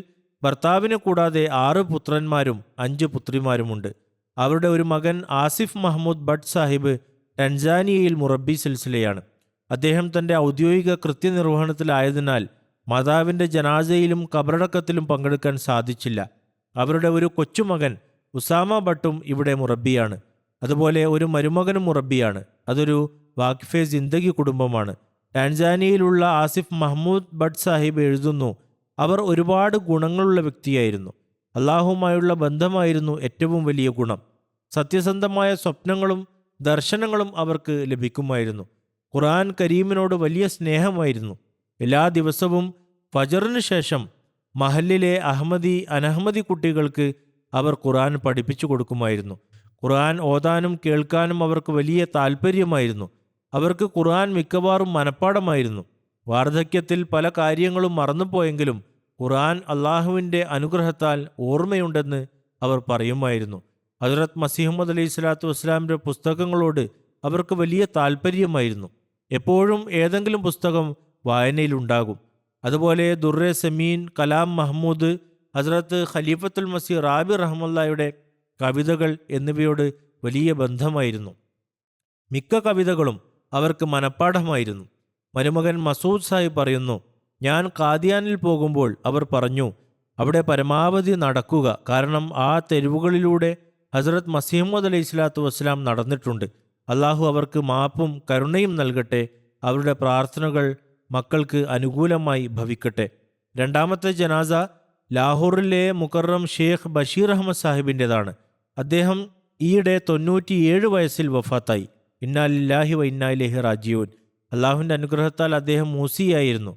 ഭർത്താവിനെ കൂടാതെ 6 പുത്രന്മാരും 5 പുത്രിമാരുമുണ്ട്. അവരുടെ ഒരു മകൻ ആസിഫ് മഹമ്മൂദ് ഭട്ട് സാഹിബ് ടൻസാനിയയിൽ മുറബി സിൽസിലയാണ്. അദ്ദേഹം തൻ്റെ ഔദ്യോഗിക കൃത്യനിർവഹണത്തിലായതിനാൽ മാതാവിൻ്റെ ജനാസയിലും കബറടക്കത്തിലും പങ്കെടുക്കാൻ സാധിച്ചില്ല. അവരുടെ ഒരു കൊച്ചുമകൻ ഉസാമ ഭട്ടും ഇവിടെ മുറബിയാണ്. അതുപോലെ ഒരു മരുമകനും മുറബിയാണ്. അതൊരു വാഖിഫെ ജിന്ദഗി കുടുംബമാണ്. ടാൻസാനിയയിലുള്ള ആസിഫ് മഹമ്മൂദ് ഭട്ട് സാഹിബ് എഴുതുന്നു, അവർ ഒരുപാട് ഗുണങ്ങളുള്ള വ്യക്തിയായിരുന്നു. അള്ളാഹുമായുള്ള ബന്ധമായിരുന്നു ഏറ്റവും വലിയ ഗുണം. സത്യസന്ധമായ സ്വപ്നങ്ങളും ദർശനങ്ങളും അവർക്ക് ലഭിക്കുമായിരുന്നു. ഖുർആൻ കരീമിനോട് വലിയ സ്നേഹമായിരുന്നു. എല്ലാ ദിവസവും ഫജറിന് ശേഷം മഹല്ലിലെ അഹമ്മദി അനഹമ്മദി കുട്ടികൾക്ക് അവർ ഖുർആൻ പഠിപ്പിച്ചു കൊടുക്കുമായിരുന്നു. ഖുർആൻ ഓതാനും കേൾക്കാനും അവർക്ക് വലിയ താല്പര്യമായിരുന്നു. അവർക്ക് ഖുർആൻ മിക്കവാറും മനഃപ്പാടമായിരുന്നു. വാർദ്ധക്യത്തിൽ പല കാര്യങ്ങളും മറന്നുപോയെങ്കിലും ഖുർആൻ അള്ളാഹുവിൻ്റെ അനുഗ്രഹത്താൽ ഓർമ്മയുണ്ടെന്ന് അവർ പറയുമായിരുന്നു. ഹദ്റത്ത് മസീഹ് അലൈഹി സ്വലാത്തു വസ്സലാമിൻ്റെ പുസ്തകങ്ങളോട് അവർക്ക് വലിയ താല്പര്യമായിരുന്നു. എപ്പോഴും ഏതെങ്കിലും പുസ്തകം വായനയിലുണ്ടാകും. അതുപോലെ ദുർറെ സമീൻ, കലാം മഹ്മൂദ്, ഹസ്രത്ത് ഖലീഫത്തുൽ മസീഹ് റാബി റഹ്മത്തുള്ളാഹിയുടെ കവിതകൾ എന്നിവയോട് വലിയ ബന്ധമായിരുന്നു. മിക്ക കവിതകളും അവർക്ക് മനഃപ്പാഠമായിരുന്നു. മരുമകൻ മസൂദ് സാഹിബ് പറയുന്നു, ഞാൻ ഖാദിയാനിൽ പോകുമ്പോൾ അവർ പറഞ്ഞു, അവിടെ പരമാവധി നടക്കുക, കാരണം ആ തെരുവുകളിലൂടെ ഹസ്രത്ത് മസീഹ് അലൈഹി സ്വലാത്തു വസ്സലാം നടന്നിട്ടുണ്ട്. അള്ളാഹു അവർക്ക് മാപ്പും കരുണയും നൽകട്ടെ. അവരുടെ പ്രാർത്ഥനകൾ മക്കൾക്ക് അനുകൂലമായി ഭവിക്കട്ടെ. രണ്ടാമത്തെ ജനാസ ലാഹോറിലെ മുക്കറം ഷേഖ് ബഷീർ അഹമ്മദ് സാഹിബിൻ്റെതാണ്. അദ്ദേഹം ഈയിടെ 97 വയസ്സിൽ വഫാത്തായി. ഇന്നാ ലില്ലാഹി വ ഇന്നാ ഇലൈഹി റാജിഊൻ. അള്ളാഹുവിൻ്റെ അനുഗ്രഹത്താൽ അദ്ദേഹം മൂസിയായിരുന്നു.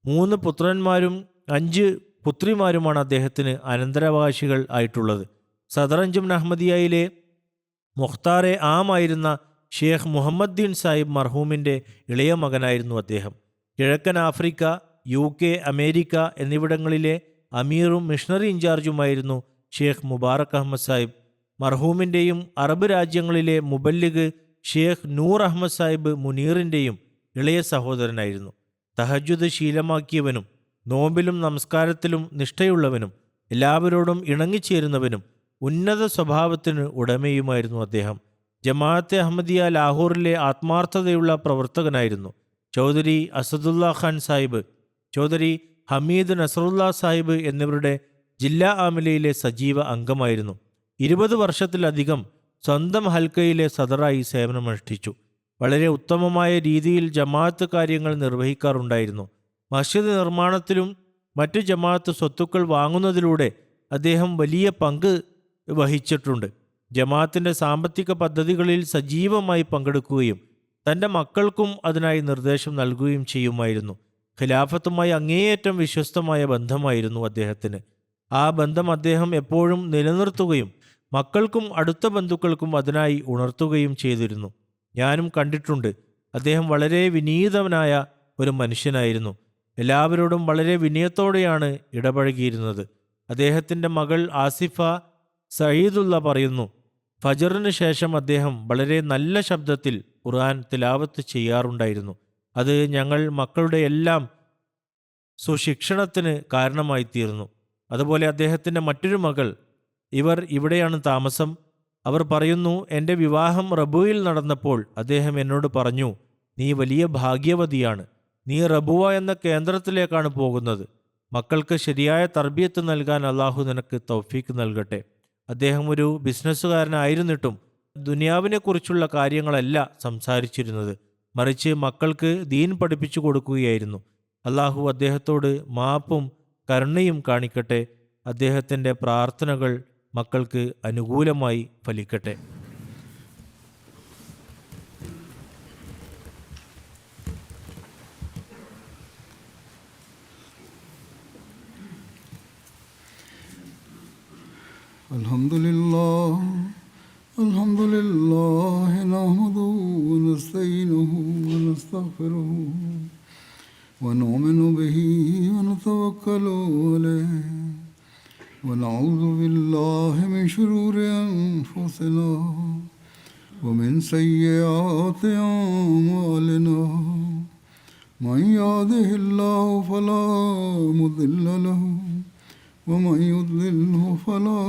3 പുത്രന്മാരും 5 പുത്രിമാരുമാണ് അദ്ദേഹത്തിന് അനന്തരാവകാശികൾ ആയിട്ടുള്ളത്. സദറഞ്ചും അഹമ്മദിയയിലെ മുഖ്താറെ ആമായിരുന്ന ഷേഖ് മുഹമ്മദ്ദീൻ സാഹിബ് മർഹൂമിൻ്റെ ഇളയ മകനായിരുന്നു അദ്ദേഹം. കിഴക്കൻ ആഫ്രിക്ക, UK, അമേരിക്ക എന്നിവിടങ്ങളിലെ അമീറും മിഷണറി ഇൻചാർജുമായിരുന്നു ഷേഖ് മുബാറക് അഹമ്മദ് സാഹിബ്. മർഹൂമിൻ്റെയും അറബ് രാജ്യങ്ങളിലെ മുബല്ലിഗ് ഷേഖ് നൂർ അഹമ്മദ് സാഹിബ് മുനീറിൻ്റെയും ഇളയ സഹോദരനായിരുന്നു. തഹജ്ജുദ് ശീലമാക്കിയവനും നോമ്പിലും നമസ്കാരത്തിലും നിഷ്ഠയുള്ളവനും എല്ലാവരോടും ഇണങ്ങിച്ചേരുന്നവനും ഉന്നത സ്വഭാവത്തിന് ഉടമയുമായിരുന്നു അദ്ദേഹം. ജമാഅത്തെ അഹമ്മദിയ ലാഹോറിലെ ആത്മാർത്ഥതയുള്ള പ്രവർത്തകനായിരുന്നു. ചൗധരി അസദുല്ല ഖാൻ സാഹിബ്, ചൗധരി ഹമീദ് നസറുല്ല സാഹിബ് എന്നിവരുടെ ജില്ലാ ആമിലയിലെ സജീവ അംഗമായിരുന്നു. 20 വർഷത്തിലധികം സ്വന്തം ഹൽക്കയിലെ സദറായി സേവനമനുഷ്ഠിച്ചു. വളരെ ഉത്തമമായ രീതിയിൽ ജമാഅത്ത് കാര്യങ്ങൾ നിർവഹിക്കാറുണ്ടായിരുന്നു. മസ്ജിദ് നിർമ്മാണത്തിലും മറ്റു ജമാഅത്ത് സ്വത്തുക്കൾ വാങ്ങുന്നതിലൂടെ അദ്ദേഹം വലിയ പങ്ക് വഹിച്ചിട്ടുണ്ട്. ജമാഅത്തിൻ്റെ സാമ്പത്തിക പദ്ധതികളിൽ സജീവമായി പങ്കെടുക്കുകയും തൻ്റെ മക്കൾക്കും അതിനായി നിർദ്ദേശം നൽകുകയും ചെയ്യുമായിരുന്നു. ഖിലാഫത്തുമായി അങ്ങേയറ്റം വിശ്വസ്തമായ ബന്ധമായിരുന്നു അദ്ദേഹത്തിന്. ആ ബന്ധം അദ്ദേഹം എപ്പോഴും നിലനിർത്തുകയും മക്കൾക്കും അടുത്ത ബന്ധുക്കൾക്കും അതിനായി ഉണർത്തുകയും ചെയ്തിരുന്നു. ഞാനും കണ്ടിട്ടുണ്ട്. അദ്ദേഹം വളരെ വിനീതനായ ഒരു മനുഷ്യനായിരുന്നു. എല്ലാവരോടും വളരെ വിനയത്തോടെയാണ് ഇടപഴകിയിരുന്നത്. അദ്ദേഹത്തിൻ്റെ മകൾ ആസിഫ സയ്യിദുള്ള പറയുന്നു, ഫജറിന് ശേഷം അദ്ദേഹം വളരെ നല്ല ശബ്ദത്തിൽ ഖുർആൻ തിലാവത്ത് ചെയ്യാറുണ്ടായിരുന്നു. അത് ഞങ്ങൾ മക്കളുടെ എല്ലാം സുശിക്ഷണത്തിന് കാരണമായിത്തീർന്നു. അതുപോലെ അദ്ദേഹത്തിൻ്റെ മറ്റൊരു മകൾ, ഇവർ ഇവിടെയാണ് താമസം. അവർ പറയുന്നു, എൻ്റെ വിവാഹം റബുവിൽ നടന്നപ്പോൾ അദ്ദേഹം എന്നോട് പറഞ്ഞു, നീ വലിയ ഭാഗ്യവതിയാണ്. നീ റബുവ എന്ന കേന്ദ്രത്തിലേക്കാണ് പോകുന്നത്. മക്കൾക്ക് ശരിയായ തർബിയത്ത് നൽകാൻ അള്ളാഹു നിനക്ക് തൗഫീക്ക് നൽകട്ടെ. അദ്ദേഹം ഒരു ബിസിനസ്സുകാരനായിരുന്നിട്ടും ദുനിയാവിനെക്കുറിച്ചുള്ള കാര്യങ്ങളല്ല സംസാരിച്ചിരുന്നത്, മറിച്ച് മക്കൾക്ക് ദീൻ പഠിപ്പിച്ചു കൊടുക്കുകയായിരുന്നു. അള്ളാഹു അദ്ദേഹത്തോട് മാപ്പും കരുണയും കാണിക്കട്ടെ. അദ്ദേഹത്തിൻ്റെ പ്രാർത്ഥനകൾ മക്കൾക്ക് അനുകൂലമായി ഫലിക്കട്ടെ. അൽഹംദുലില്ലാഹി നഹ്മദുഹു വനസ്തഈനുഹു വനസ്തഗ്ഫിറുഹു വനുഅ്മിനു ബിഹി വനതവക്കലു അലൈഹി വനഊദു ബില്ലാഹി മിൻ ശുറൂരി അൻഫുസിനാ വമിൻ സയ്യിആതി അഅ്മാലിനാ മൻ യഹ്ദിഹില്ലാഹു ഫലാ മുദില്ല ലഹു ومن يضلله فلا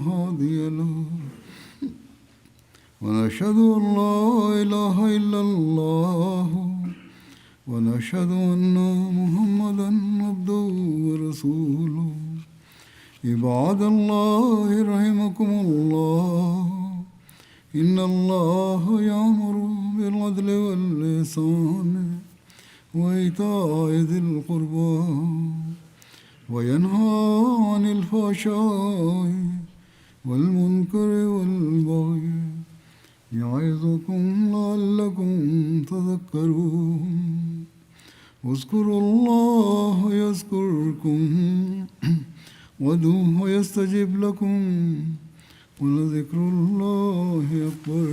هادي له ونشهد أن لا إله إلا الله ونشهد أن محمدا عبده ورسوله عباد الله رحمكم الله إن الله يأمر بالعدل والإحسان وإيتاء ذي القربى وينهى عن الفحشاء والمنكر والبغي يعظكم لعلكم تذكرون واذكروا الله يذكركم وادعوه يستجب لكم ولذكر الله أكبر